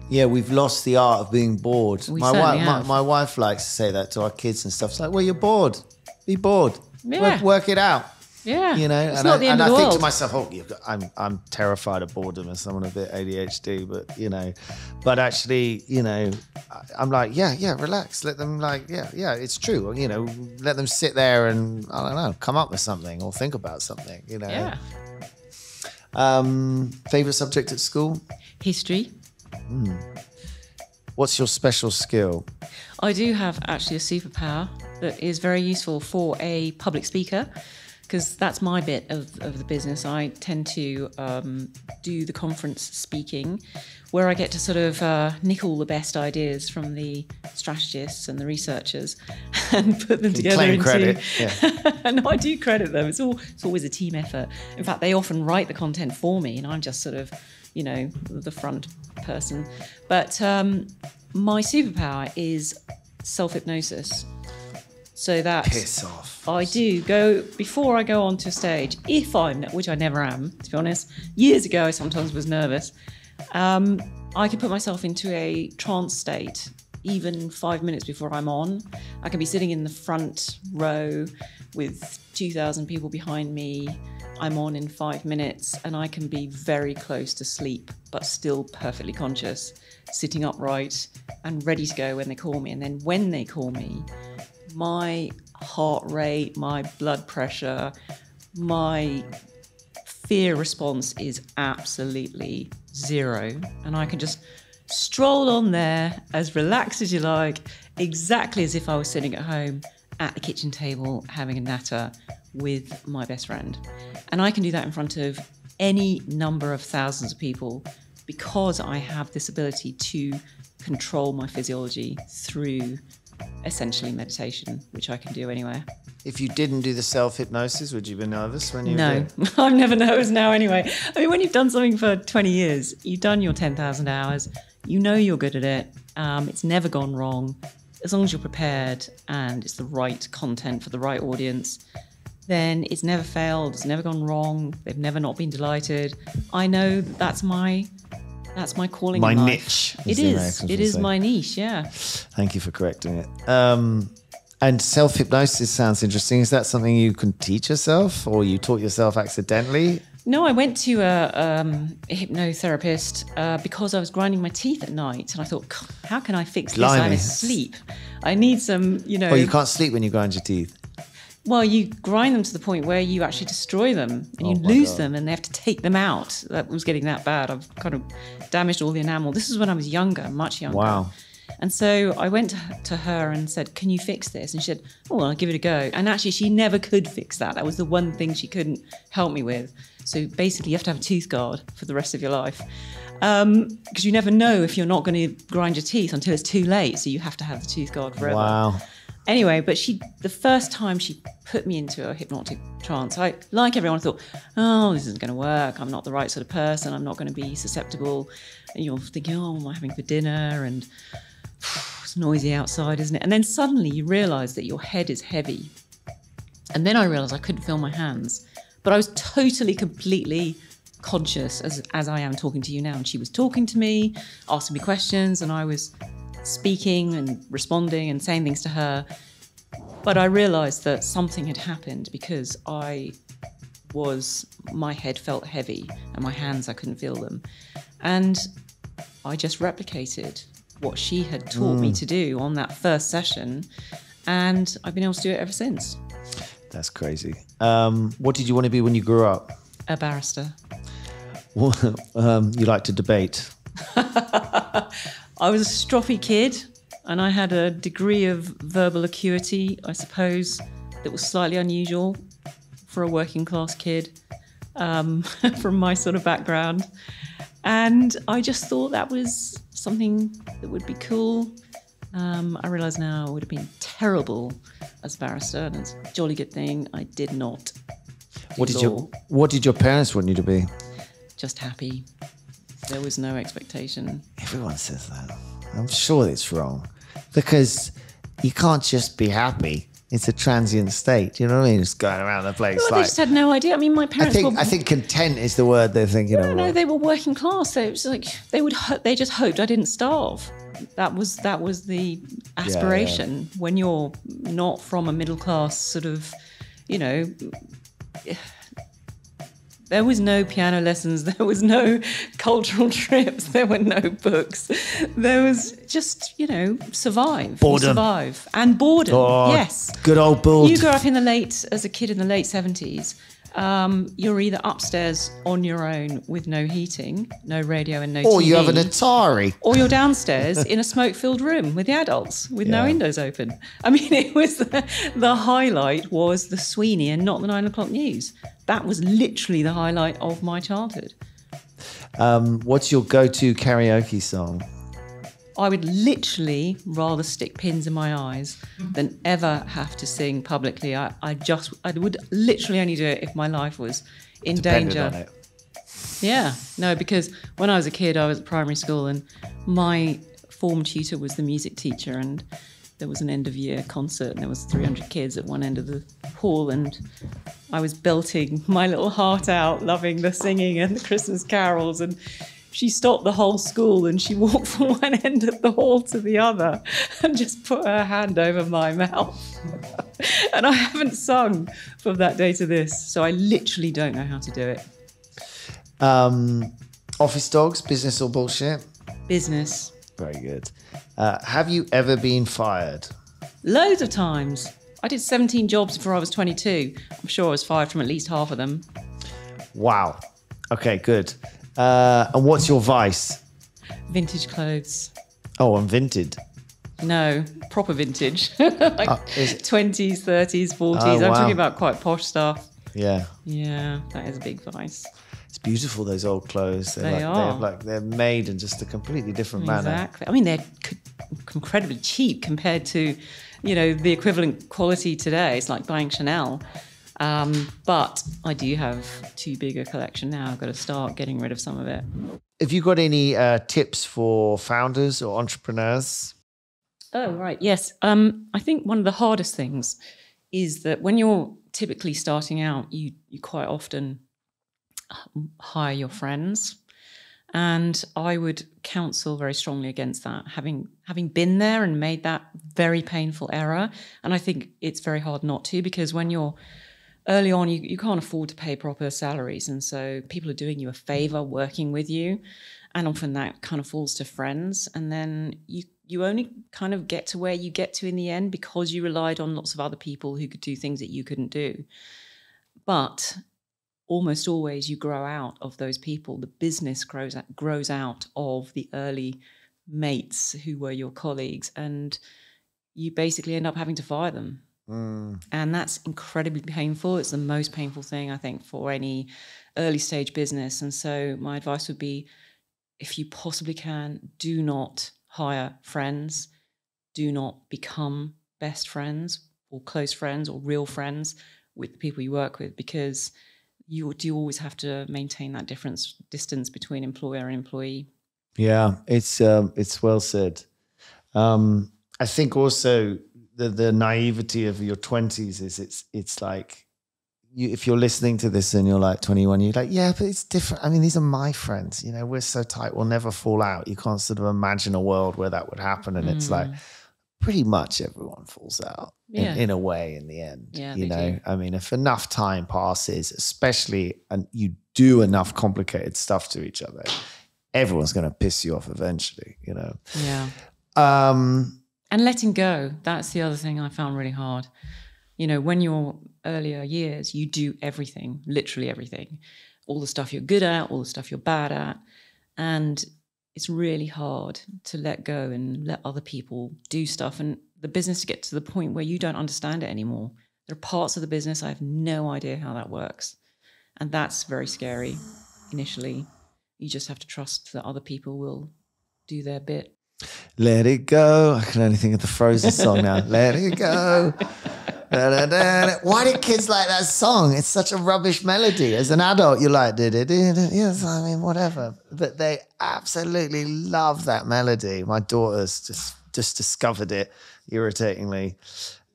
Yeah, we've lost the art of being bored. My wife likes to say that to our kids and stuff. It's like, well, you're bored. Be bored. Yeah. Work it out. Yeah, it's not the end of the world. Think to myself, I'm terrified of boredom as someone a bit ADHD, but actually, I'm like, yeah, relax. Let them it's true. Let them sit there and, I don't know, come up with something or think about something, Yeah. Favorite subject at school? History. What's your special skill? I do have actually a superpower that is very useful for a public speaker, because that's my bit of the business. I tend to do the conference speaking, where I get to sort of nick all the best ideas from the strategists and the researchers and put them together claim into credit. Yeah. No, I do credit them. It's always a team effort. In fact, they often write the content for me, and I'm just sort of, the front person. But my superpower is self-hypnosis. So that piss off. I do go before I go onto stage. Which I never am, to be honest. Years ago, I sometimes was nervous. I can put myself into a trance state, even 5 minutes before I'm on. I can be sitting in the front row with 2,000 people behind me. I'm on in 5 minutes, and I can be very close to sleep, but still perfectly conscious, sitting upright and ready to go when they call me. And then when they call me, my heart rate, my blood pressure, my fear response is absolutely zero. And I can just stroll on there as relaxed as you like, exactly as if I was sitting at home at the kitchen table having a natter with my best friend. And I can do that in front of any number of thousands of people because I have this ability to control my physiology through essentially meditation, which I can do anywhere. If you didn't do the self-hypnosis, would you be nervous when you No, I'm never nervous now anyway. I mean, when you've done something for 20 years, you've done your 10,000 hours, you know you're good at it. It's never gone wrong. As long as you're prepared and it's the right content for the right audience, then it's never failed, it's never gone wrong, they've never not been delighted. I know that's my calling my in life. niche. It is my niche, yeah. Thank you for correcting it. And self-hypnosis sounds interesting. Is that something you can teach yourself or you taught yourself accidentally? No, I went to a hypnotherapist because I was grinding my teeth at night and I thought, how can I fix this? I'm asleep. I need some, Well, you can't sleep when you grind your teeth. Well, you grind them to the point where you actually destroy them and you lose them and they have to take them out. That was getting that bad. I've kind of damaged all the enamel. This is when I was younger, much younger. Wow. And so I went to her and said, can you fix this? And she said, oh, well, I'll give it a go. And actually, she never could fix that. That was the one thing she couldn't help me with. So basically, you have to have a tooth guard for the rest of your life. Because you never know if you're not going to grind your teeth until it's too late. So you have to have the tooth guard forever. Wow. Anyway, but the first time she put me into a hypnotic trance, I, like everyone, thought, oh, this isn't going to work. I'm not the right sort of person. I'm not going to be susceptible. And you're thinking, oh, what am I having for dinner? And it's noisy outside, isn't it? And then suddenly you realise that your head is heavy. And then I realised I couldn't feel my hands. But I was totally, completely conscious as I am talking to you now. And she was talking to me, asking me questions, and I was speaking and responding and saying things to her. But I realised that something had happened because my head felt heavy and my hands, I couldn't feel them. And I just replicated what she had taught me to do on that first session. And I've been able to do it ever since. That's crazy. What did you want to be when you grew up? A barrister. You like to debate? I was a stroppy kid and I had a degree of verbal acuity, I suppose, that was slightly unusual for a working class kid from my sort of background. And I just thought that was something that would be cool. I realise now I would have been terrible as a barrister, and it's a jolly good thing I did not do law. What did your parents want you to be? Just happy. There was no expectation. Everyone says that. I'm sure it's wrong because you can't just be happy. It's a transient state. You know what I mean? It's going around the place. Well, they just had no idea. I mean, my parents I think content is the word they're thinking of. No, they were working class. So it was like they just hoped I didn't starve. That was the aspiration. Yeah. When you're not from a middle class sort of, there was no piano lessons. There was no cultural trips. There were no books. There was just, survive. Boredom. Survive. And boredom, yes. Good old boredom. You grow up as a kid in the late 70s. You're either upstairs on your own with no heating, no radio and no TV. Or you have an Atari. Or you're downstairs in a smoke-filled room with the adults with no windows open. I mean, it was the highlight was the Sweeney and not the 9 o'clock news. That was literally the highlight of my childhood. What's your go-to karaoke song? I would literally rather stick pins in my eyes than ever have to sing publicly. I would literally only do it if my life was in danger. On it. Yeah, no, because when I was a kid, I was at primary school and my form tutor was the music teacher, and there was an end of year concert and there was 300 kids at one end of the hall, and I was belting my little heart out, loving the singing and the Christmas carols, and she stopped the whole school and she walked from one end of the hall to the other and just put her hand over my mouth. And I haven't sung from that day to this, so I literally don't know how to do it. Office dogs, business or bullshit? Business. Very good. Have you ever been fired? Loads of times. I did 17 jobs before I was 22. I'm sure I was fired from at least half of them. Wow. Okay, good. And what's your vice? Vintage clothes. Oh, I'm vintage. No, proper vintage. Like 20s, 30s, 40s. Oh, I'm wow. talking about quite posh stuff. Yeah. Yeah, that is a big vice. It's beautiful, those old clothes. They're made in just a completely different manner. Exactly. I mean, they're incredibly cheap compared to, the equivalent quality today. It's like buying Chanel. But I do have too big a collection now. I've got to start getting rid of some of it. Have you got any tips for founders or entrepreneurs? Oh, right. Yes. I think one of the hardest things is that when you're typically starting out, you quite often hire your friends. And I would counsel very strongly against that, having been there and made that very painful error. And I think it's very hard not to, because when you're early on, you can't afford to pay proper salaries. And so people are doing you a favor working with you. And often that kind of falls to friends. And then you only kind of get to where you get to in the end because you relied on lots of other people who could do things that you couldn't do. But almost always you grow out of those people. The business grows out of the early mates who were your colleagues, and you basically end up having to fire them. And that's incredibly painful. It's the most painful thing, I think, for any early stage business. And so my advice would be, if you possibly can, do not hire friends. Do not become best friends or close friends or real friends with the people you work with, because you do always have to maintain that distance between employer and employee. Yeah, it's well said. I think also the naivety of your 20s is it's like, if you're listening to this and you're like 21, you're like, yeah, but it's different. I mean, these are my friends. We're so tight. We'll never fall out. You can't sort of imagine a world where that would happen. And it's like, pretty much everyone falls out in a way in the end. Yeah, I mean, if enough time passes, especially, and you do enough complicated stuff to each other, everyone's going to piss you off eventually, Yeah. And letting go, that's the other thing I found really hard. When you're earlier years, you do everything, literally everything. All the stuff you're good at, all the stuff you're bad at. And it's really hard to let go and let other people do stuff, and the business to get to the point where you don't understand it anymore. There are parts of the business I have no idea how that works. And that's very scary initially. You just have to trust that other people will do their bit. Let it go. I can only think of the Frozen song now. Let it go. Da, da, da. Why do kids like that song? It's such a rubbish melody. As an adult, you're like, yes, I mean, whatever. But they absolutely love that melody. My daughter's just discovered it, irritatingly.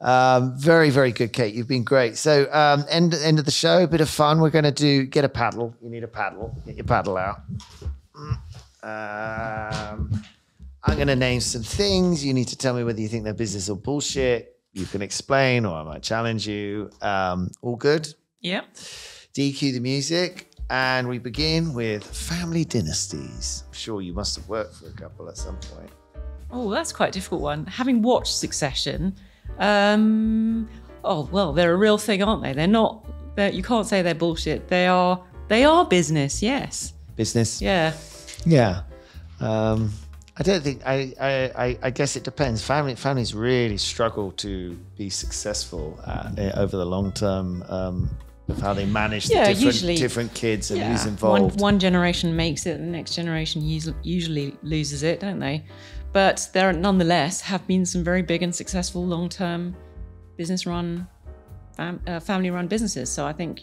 Very, very good, Kate. You've been great. So end of the show, a bit of fun. We're going to get a paddle. You need a paddle. Get your paddle out. I'm going to name some things. You need to tell me whether you think they're business or bullshit. You can explain, or I might challenge you. All good? Yeah. DQ the music. And we begin with family dynasties. I'm sure you must have worked for a couple at some point. Oh, that's quite a difficult one. Having watched Succession, they're a real thing, aren't they? They're not, you can't say they're bullshit. They are business, yes. Business? Yeah. Yeah. I don't think, I guess it depends. Families really struggle to be successful over the long term of how they manage the different kids and who's involved. One generation makes it, the next generation usually loses it, don't they? But there nonetheless have been some very big and successful long-term business-run, family-run businesses. So I think,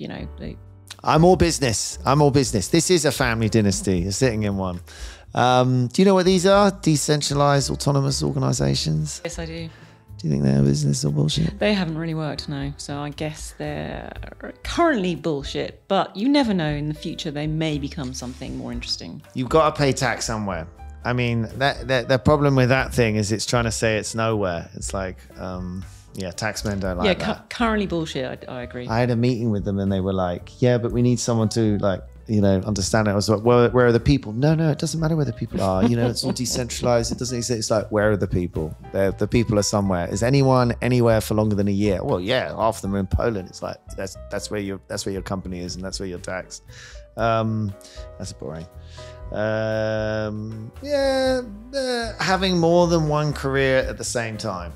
I'm all business. This is a family dynasty. You're sitting in one. Do you know what these are? Decentralized autonomous organizations? Yes, I do. Do you think they're business or bullshit? They haven't really worked, no. So I guess they're currently bullshit, but you never know, in the future they may become something more interesting. You've got to pay tax somewhere. I mean, the problem with that thing is it's trying to say it's nowhere. It's like, taxmen don't like that. Currently bullshit, I agree. I had a meeting with them and they were like, yeah, but we need someone to understand it. I was like, well, where are the people? No, it doesn't matter where the people are. It's all decentralized. It doesn't exist. It's like, where are the people? The people are somewhere. Is anyone anywhere for longer than a year? Well, yeah, half of them are in Poland. It's like, that's where your company is, and that's where you're taxed. That's boring. Having more than one career at the same time.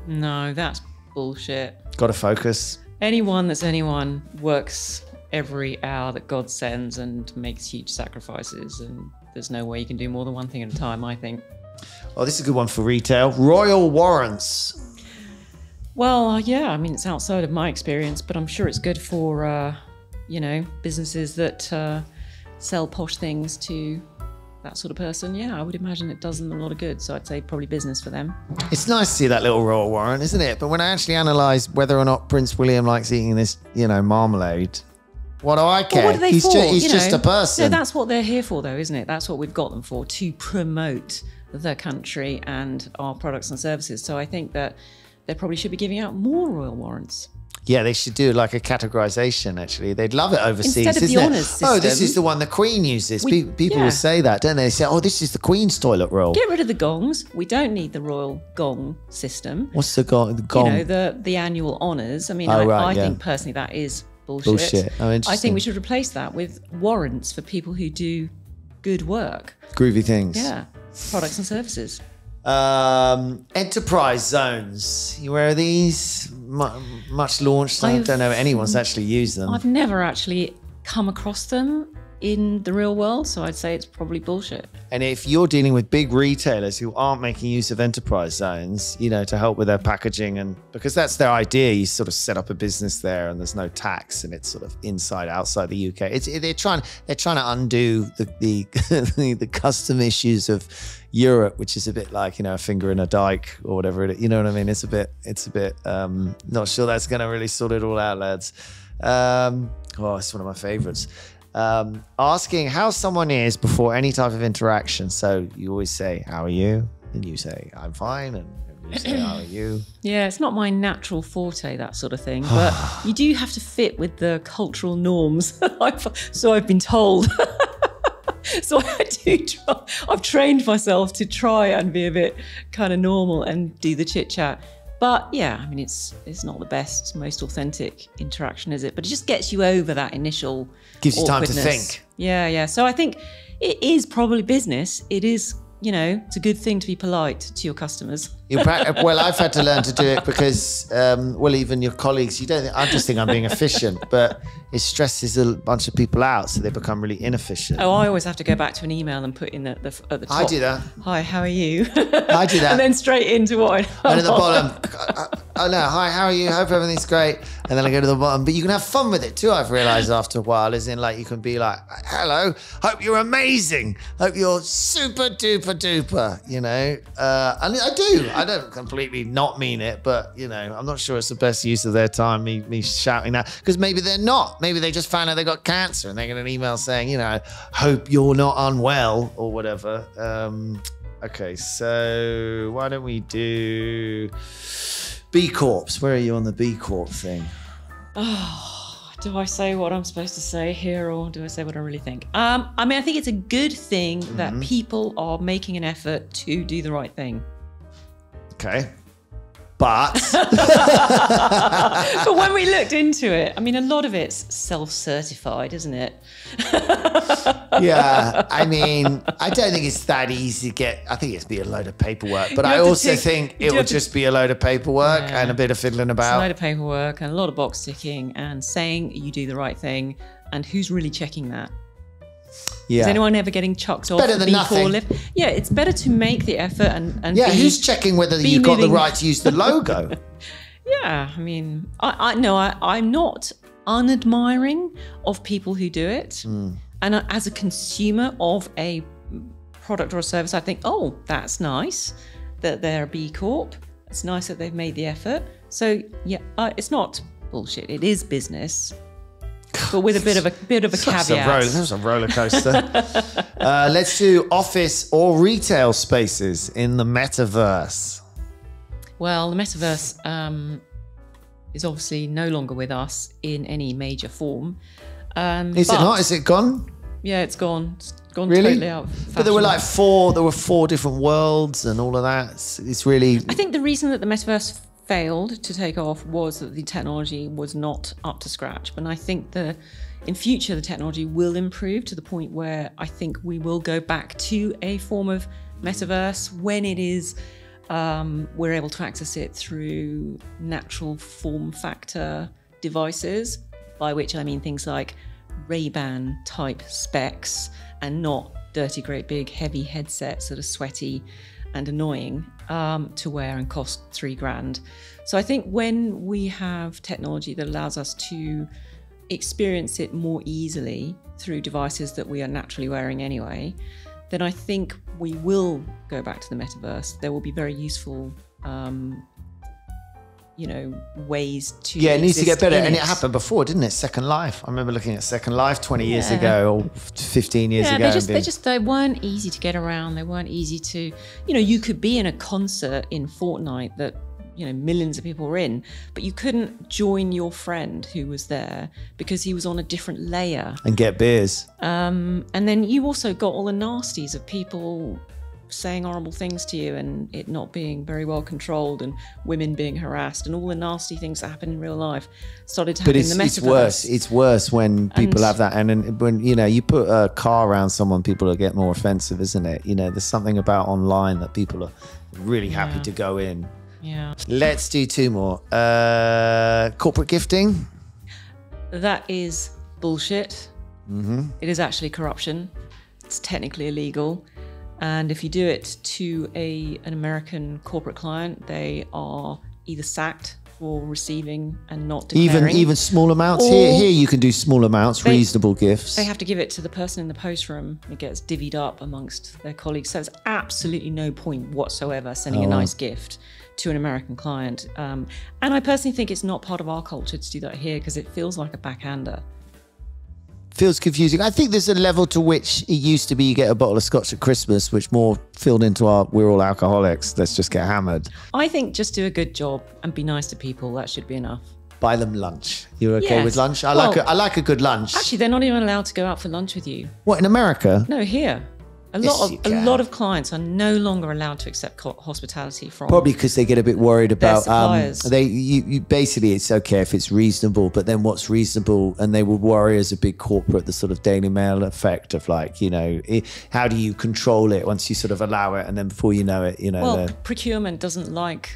No, that's bullshit. Got to focus. Anyone works every hour that God sends and makes huge sacrifices, and there's no way you can do more than one thing at a time, I think. Oh, this is a good one for retail. Royal warrants. Well, yeah, I mean, it's outside of my experience, but I'm sure it's good for, businesses that sell posh things to that sort of person. Yeah, I would imagine it does them a lot of good. So I'd say probably business for them. It's nice to see that little royal warrant, isn't it? But when I actually analyse whether or not Prince William likes eating this, marmalade, what do I care? Well, what are they he's for? He's just a person. No, that's what they're here for, though, isn't it? That's what we've got them for, to promote the country and our products and services. So I think that they probably should be giving out more royal warrants. Yeah, they should do like a categorization, actually. They'd love it overseas, instead of the honours system. Oh, this is the one the Queen uses. People will say that, don't they? They say, oh, this is the Queen's toilet roll. Get rid of the gongs. We don't need the royal gong system. What's the gong? The annual honours. I mean, I think personally that is bullshit. Oh, I think we should replace that with warrants for people who do good work. Groovy things. Yeah, products and services. Enterprise zones. You aware of these? Much launched. I don't know if anyone's actually used them. I've never actually come across them in the real world, so I'd say it's probably bullshit. And if you're dealing with big retailers who aren't making use of enterprise zones, to help with their packaging, and because that's their idea, you sort of set up a business there and there's no tax and it's sort of inside outside the UK. They're trying to undo the custom issues of Europe, which is a bit like a finger in a dike or whatever it is. You know what I mean? It's a bit not sure that's going to really sort it all out, lads. It's one of my favorites. Asking how someone is before any type of interaction. So you always say, how are you? And you say, I'm fine. And you say, how are you? Yeah, it's not my natural forte, that sort of thing. But you do have to fit with the cultural norms. So I've been told. So I've trained myself to try and be a bit kind of normal and do the chit chat. But yeah, I mean, it's not the best, most authentic interaction, is it? But it just gets you over that initial gives you time to think. Yeah. So I think it is probably business. It is, it's a good thing to be polite to your customers. Well, I've had to learn to do it because, even your colleagues, I just think I'm being efficient, but it stresses a bunch of people out, so they become really inefficient. Oh, I always have to go back to an email and put in at the top. I do that. Hi, how are you? I do that. And then straight into what And at the bottom, oh no, hi, how are you? Hope everything's great. And then I go to the bottom, but you can have fun with it too, I've realized after a while, as in like you can be like, hello, hope you're amazing. Hope you're super duper duper, and I do. I don't completely not mean it, but I'm not sure it's the best use of their time, me shouting that, because maybe they're not. Maybe they just found out they got cancer and they get an email saying, hope you're not unwell or whatever. Okay, so why don't we do B Corps? Where are you on the B Corp thing? Oh, do I say what I'm supposed to say here, or do I say what I really think? I think it's a good thing that people are making an effort to do the right thing. Okay. But but when we looked into it, a lot of it's self-certified, isn't it? Yeah, I don't think it's that easy to get. I think it's be a load of paperwork, but I also think it would just be a load of paperwork and a bit of fiddling about. It's a load of paperwork and a lot of box ticking and saying you do the right thing, and who's really checking that? Yeah. Is anyone ever getting chucked off better than nothing. Lift? Yeah, it's better to make the effort and who's checking whether you've got the right to use the logo? Yeah, I'm not unadmiring of people who do it. And as a consumer of a product or a service, I think, oh, that's nice that they're a B Corp. It's nice that they've made the effort. So yeah, it's not bullshit. It is business. But with a bit of a caveat. That was a roller coaster. Let's do office or retail spaces in the metaverse. Well, the metaverse is obviously no longer with us in any major form. Is it not? Is it gone? Yeah, it's gone. It's gone really? Totally out of fashion. But there were four different worlds and all of that. It's really... I think the reason that the metaverse failed to take off was that the technology was not up to scratch. But I think in future, the technology will improve to the point where I think we will go back to a form of metaverse when it is, we're able to access it through natural form factor devices, by which I mean things like Ray-Ban type specs and not dirty, great big heavy headsets that are sweaty and annoying to wear and cost $3,000. So I think when we have technology that allows us to experience it more easily through devices that we are naturally wearing anyway, then I think we will go back to the metaverse. There will be very useful ways to... Yeah, it needs to get better. And it happened before, didn't it? Second Life. I remember looking at Second Life 20 years ago or 15 years ago. They weren't easy to get around. They weren't easy to... you could be in a concert in Fortnite that, millions of people were in, but you couldn't join your friend who was there because he was on a different layer. And get beers. And then you also got all the nasties of people saying horrible things to you and it not being very well controlled and women being harassed and all the nasty things that happen in real life started to happen in the metaverse. It's worse when people have that. And when, you put a car around someone, people will get more offensive, isn't it? There's something about online that people are really happy to go in. Yeah. Let's do two more. Corporate gifting. That is bullshit. Mm-hmm. It is actually corruption. It's technically illegal. And if you do it to an American corporate client, they are either sacked for receiving and not declaring. Even small amounts? Here you can do small amounts, reasonable gifts. They have to give it to the person in the post room. It gets divvied up amongst their colleagues. So there's absolutely no point whatsoever sending a nice gift to an American client. And I personally think it's not part of our culture to do that here because it feels like a backhander. Feels confusing. I think there's a level to which it used to be you get a bottle of scotch at Christmas, which more filled into we're all alcoholics, let's just get hammered. I think just do a good job and be nice to people. That should be enough. Buy them lunch. You're okay with lunch? I like a good lunch. Actually, they're not even allowed to go out for lunch with you. What, in America? No, here. A lot of clients are no longer allowed to accept hospitality from... Probably because they get a bit worried about... suppliers. Basically, it's okay if it's reasonable, but then what's reasonable? And they would worry as a big corporate, the sort of Daily Mail effect of how do you control it once you sort of allow it? And then before you know it, Well, procurement doesn't like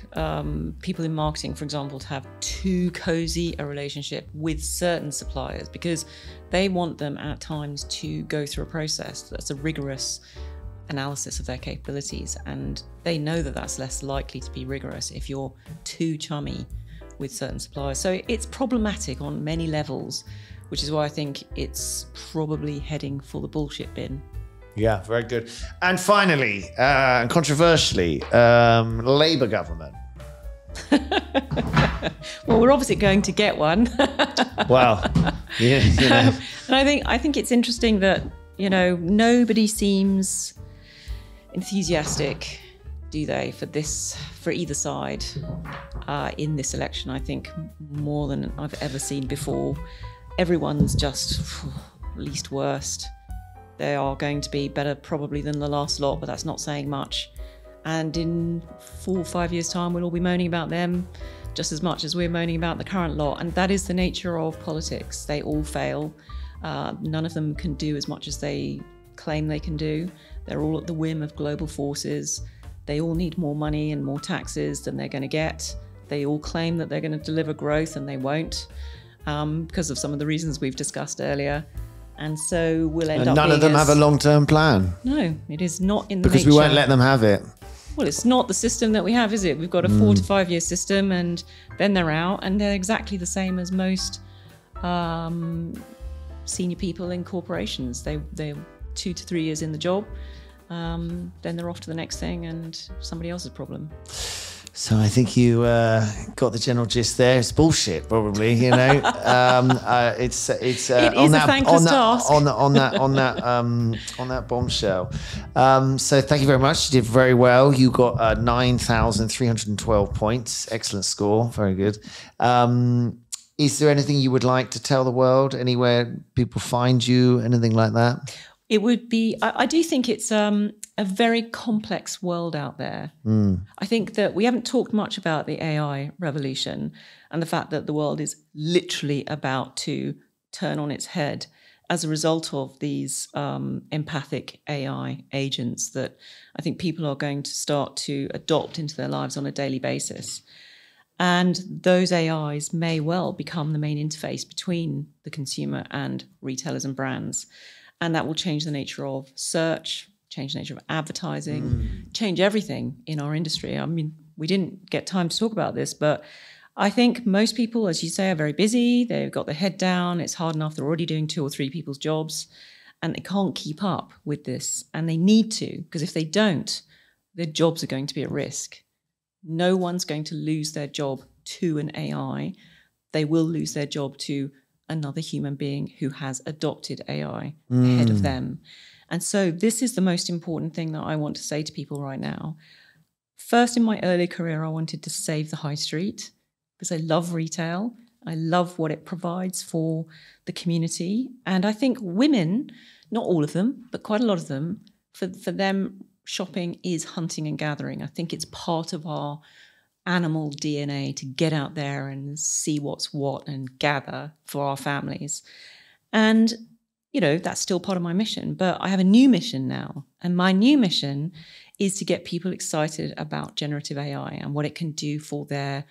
people in marketing, for example, to have too cozy a relationship with certain suppliers because they want them at times to go through a process that's a rigorous analysis of their capabilities. And they know that that's less likely to be rigorous if you're too chummy with certain suppliers. So it's problematic on many levels, which is why I think it's probably heading for the bullshit bin. Yeah, very good. And finally, controversially, Labour government. Well, we're obviously going to get one. Well, yeah, and I think it's interesting that nobody seems enthusiastic, do they, for either side in this election. I think more than I've ever seen before. Everyone's just least worst. They are going to be better probably than the last lot, but that's not saying much. And in 4 or 5 years' time, we'll all be moaning about them just as much as we're moaning about the current lot. And that is the nature of politics. They all fail. None of them can do as much as they claim they can do. They're all at the whim of global forces. They all need more money and more taxes than they're going to get. They all claim that they're going to deliver growth and they won't because of some of the reasons we've discussed earlier. And so we'll end up none of them have a long-term plan. No, it is not in the because we won't let them have it. Well, it's not the system that we have, is it? We've got a 4 to 5 year system and then they're out and they're exactly the same as most senior people in corporations. They're 2 to 3 years in the job, then they're off to the next thing and somebody else's problem. So I think you got the general gist there. It's bullshit, probably. It is a thankless task on that bombshell. So thank you very much. You did very well. You got 9,312 points. Excellent score. Very good. Is there anything you would like to tell the world? Anywhere people find you? Anything like that? It would be, I do think it's a very complex world out there. I think that we haven't talked much about the AI revolution and the fact that the world is literally about to turn on its head as a result of these empathic AI agents that I think people are going to start to adopt into their lives on a daily basis. And those AIs may well become the main interface between the consumer and retailers and brands. And that will change the nature of search, change the nature of advertising, change everything in our industry. I mean, we didn't get time to talk about this, but I think most people, as you say, are very busy. They've got their head down. It's hard enough. They're already doing 2 or 3 people's jobs, and they can't keep up with this. And they need to, because if they don't, their jobs are going to be at risk. No one's going to lose their job to an AI. They will lose their job to another human being who has adopted AI ahead of them. And so this is the most important thing that I want to say to people right now. First, in my early career, I wanted to save the high street because I love retail. I love what it provides for the community. And I think women, not all of them, but quite a lot of them, for them, shopping is hunting and gathering. I think it's part of our animal DNA to get out there and see what's what and gather for our families. And, you know, that's still part of my mission. But I have a new mission now. And my new mission is to get people excited about generative AI and what it can do for their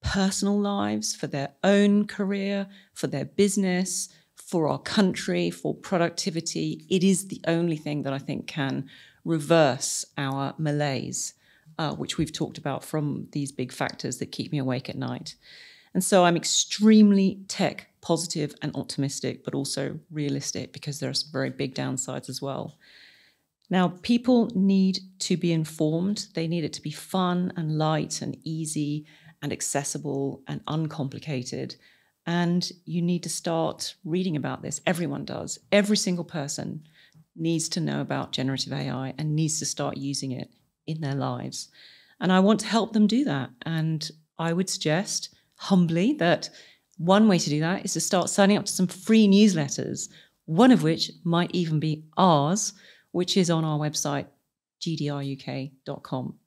personal lives, for their own career, for their business, for our country, for productivity. It is the only thing that I think can reverse our malaise, which we've talked about from these big factors that keep me awake at night. And so I'm extremely tech positive and optimistic, but also realistic because there are some very big downsides as well. Now, people need to be informed. They need it to be fun and light and easy and accessible and uncomplicated. And you need to start reading about this. Everyone does. Every single person needs to know about generative AI and needs to start using it in their lives. And I want to help them do that. And I would suggest humbly that one way to do that is to start signing up to some free newsletters, one of which might even be ours, which is on our website, gdruk.com.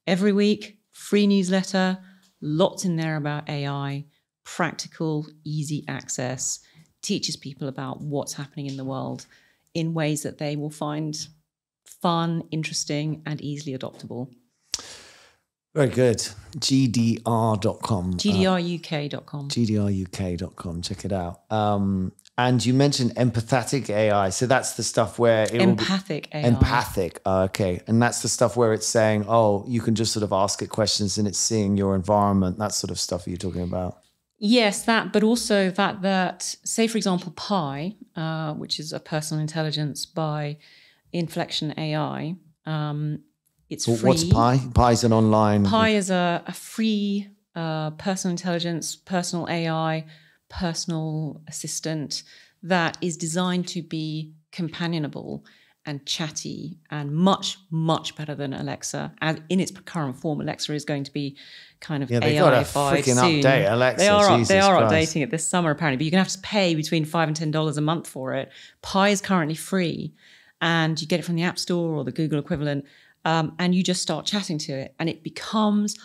Every week, free newsletter, lots in there about AI, practical, easy access, teaches people about what's happening in the world in ways that they will find fun, interesting, and easily adoptable. Very good. GDR.com. GDRUK.com. GDRUK.com. Check it out. And you mentioned empathetic AI. So that's the stuff where... Empathic AI. Empathic. Okay. And that's the stuff where it's saying, oh, you can just sort of ask it questions and it's seeing your environment, that sort of stuff you're talking about. Yes, that, but also that say, for example, Pi, which is a personal intelligence by Inflection AI, it's free. What's Pi? Pi is an online... Pi is a free personal intelligence, personal AI, personal assistant that is designed to be companionable and chatty and much, much better than Alexa. And in its current form, Alexa is going to be kind of AI-fied soon. They've got a freaking update, Alexa. They are Christ. Updating it this summer, apparently, but you're going to have to pay between $5 and $10 a month for it. Pi is currently free, and you get it from the App Store or the Google equivalent, and you just start chatting to it, and it becomes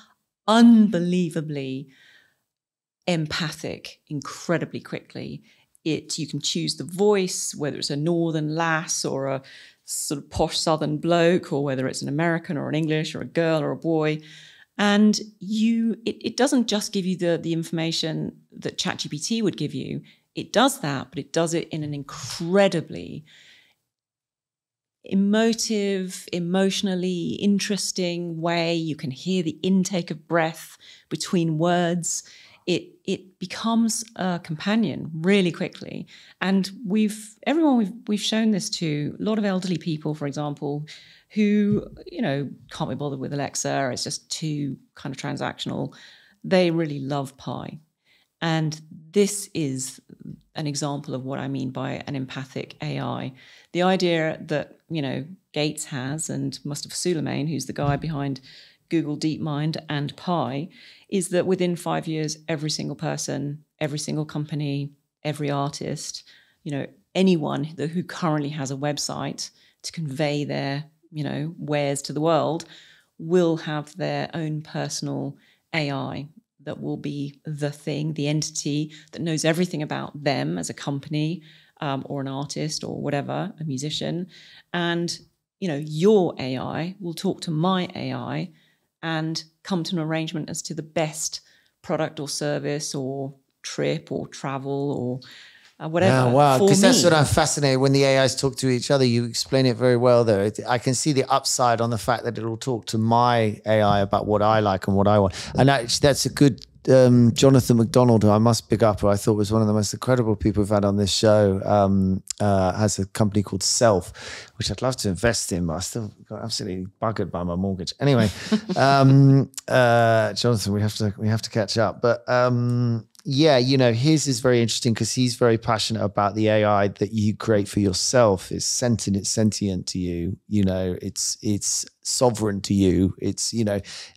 unbelievably empathic incredibly quickly. You can choose the voice, whether it's a northern lass or a sort of posh southern bloke, or whether it's an American or an English or a girl or a boy. And it doesn't just give you the information that ChatGPT would give you. It does that, but it does it in an incredibly emotive, emotionally interesting way. You can hear the intake of breath between words. It becomes a companion really quickly. And we've shown this to a lot of elderly people, for example, who, can't be bothered with Alexa. It's just too kind of transactional. They really love Pi. And this is an example of what I mean by an empathic AI. The idea that, Gates has, and Mustafa Suleiman, who's the guy behind Google DeepMind and Pi, is that within 5 years, every single person, every single company, every artist, anyone who currently has a website to convey their, wares to the world will have their own personal AI that will be the thing, the entity that knows everything about them as a company or an artist or whatever, a musician. And, your AI will talk to my AI and come to an arrangement as to the best product or service or trip or travel or whatever. Yeah, wow. Because that's me. what I'm fascinated when the AIs talk to each other. You explain it very well there. I can see the upside on the fact that it'll talk to my AI about what I like and what I want. And that's a good Jonathan McDonald, who I must pick up, who I thought was one of the most incredible people we've had on this show, has a company called Self, which I'd love to invest in, but I still got absolutely buggered by my mortgage. Anyway, Jonathan, we have to catch up. But yeah, his is very interesting because he's very passionate about the AI that you create for yourself. It's sentient, it's sentient to you. It's sovereign to you. It's,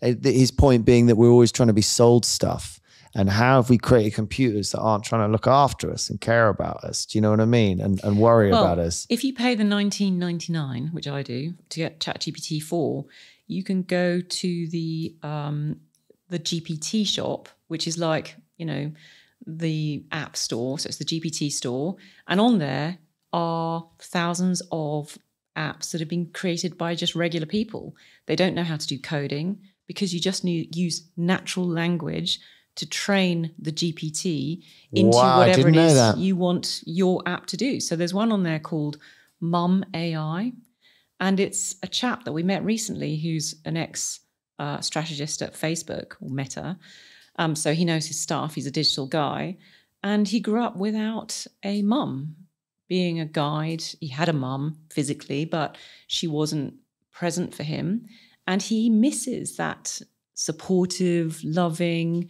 his point being that we're always trying to be sold stuff. And how have we created computers that aren't trying to look after us and care about us? Do you know what I mean? And worry about us. If you pay the $19.99, which I do, to get ChatGPT 4, you can go to the GPT shop, which is like, the app store. So it's the GPT store. And on there are thousands of apps that have been created by just regular people. They don't know how to do coding because you just use natural language to train the GPT into whatever it is you want your app to do. So there's one on there called Mum AI. And it's a chap that we met recently who's an ex-strategist at Facebook or Meta. So he knows his stuff. He's a digital guy. And he grew up without a mum. Being a guide, he had a mum physically, but she wasn't present for him. And he misses that supportive, loving,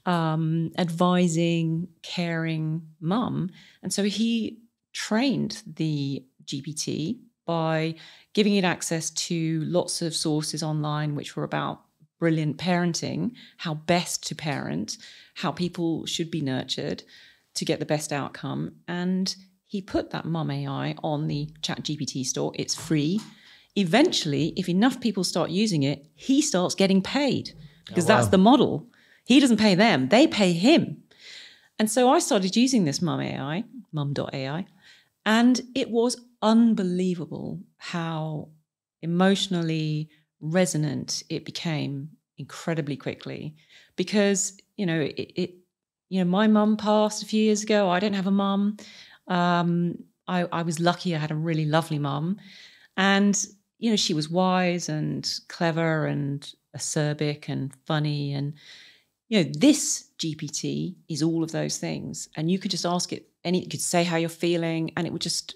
advising, caring mum. And so he trained the GPT by giving it access to lots of sources online, which were about brilliant parenting, how best to parent, how people should be nurtured to get the best outcome. And he put that Mum AI on the ChatGPT store. It's free. Eventually, if enough people start using it, he starts getting paid because that's the model. He doesn't pay them, they pay him. And so I started using this mum.ai, and it was unbelievable how emotionally resonant it became incredibly quickly because my mum passed a few years ago. I don't have a mum. I was lucky. I had a really lovely mum, and she was wise and clever and acerbic and funny, and this GPT is all of those things. And you could just ask it, and it could say how you're feeling, and it would just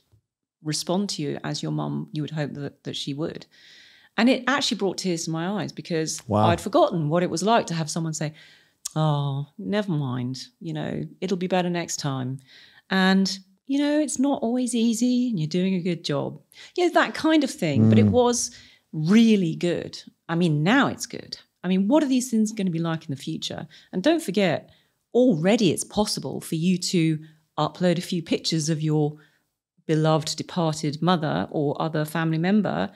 respond to you as your mum you would hope that she would. And it actually brought tears to my eyes because I'd forgotten what it was like to have someone say, oh, never mind, it'll be better next time. And, it's not always easy and you're doing a good job. That kind of thing. But it was really good. I mean, now it's good. I mean, what are these things going to be like in the future? And don't forget, already it's possible for you to upload a few pictures of your beloved departed mother or other family member,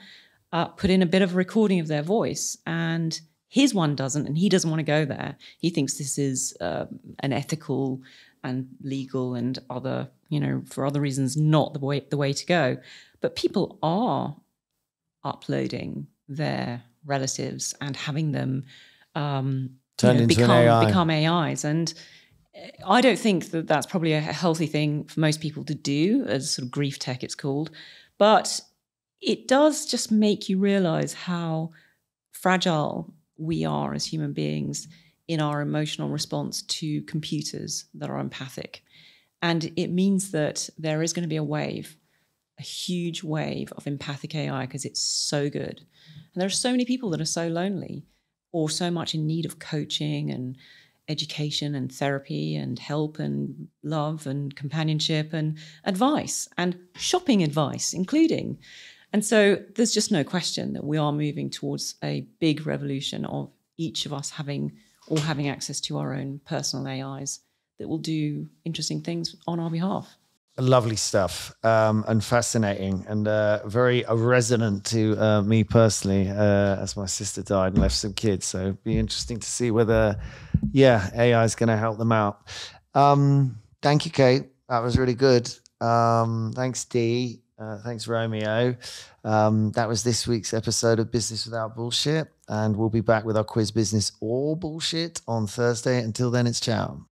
put in a bit of a recording of their voice, and his one doesn't, and he doesn't want to go there. He thinks this is an ethical and legal and other, for other reasons, not the way to go. But people are uploading their relatives and having them become AIs. And I don't think that that's probably a healthy thing for most people to do, as sort of grief tech it's called. But it does just make you realize how fragile we are as human beings in our emotional response to computers that are empathic. And it means that there is going to be a huge wave of empathic AI because it's so good. And there are so many people that are so lonely or so much in need of coaching and education and therapy and help and love and companionship and advice and shopping advice, including. And so there's just no question that we are moving towards a big revolution of each of us having access to our own personal AIs that will do interesting things on our behalf. Lovely stuff, and fascinating, and very resonant to me personally, as my sister died and left some kids. So it'd be interesting to see whether, AI is going to help them out. Thank you, Kate. That was really good. Thanks, Dee. Thanks, Romeo. That was this week's episode of Business Without Bullshit, and we'll be back with our quiz Business or Bullshit on Thursday. Until then, it's ciao.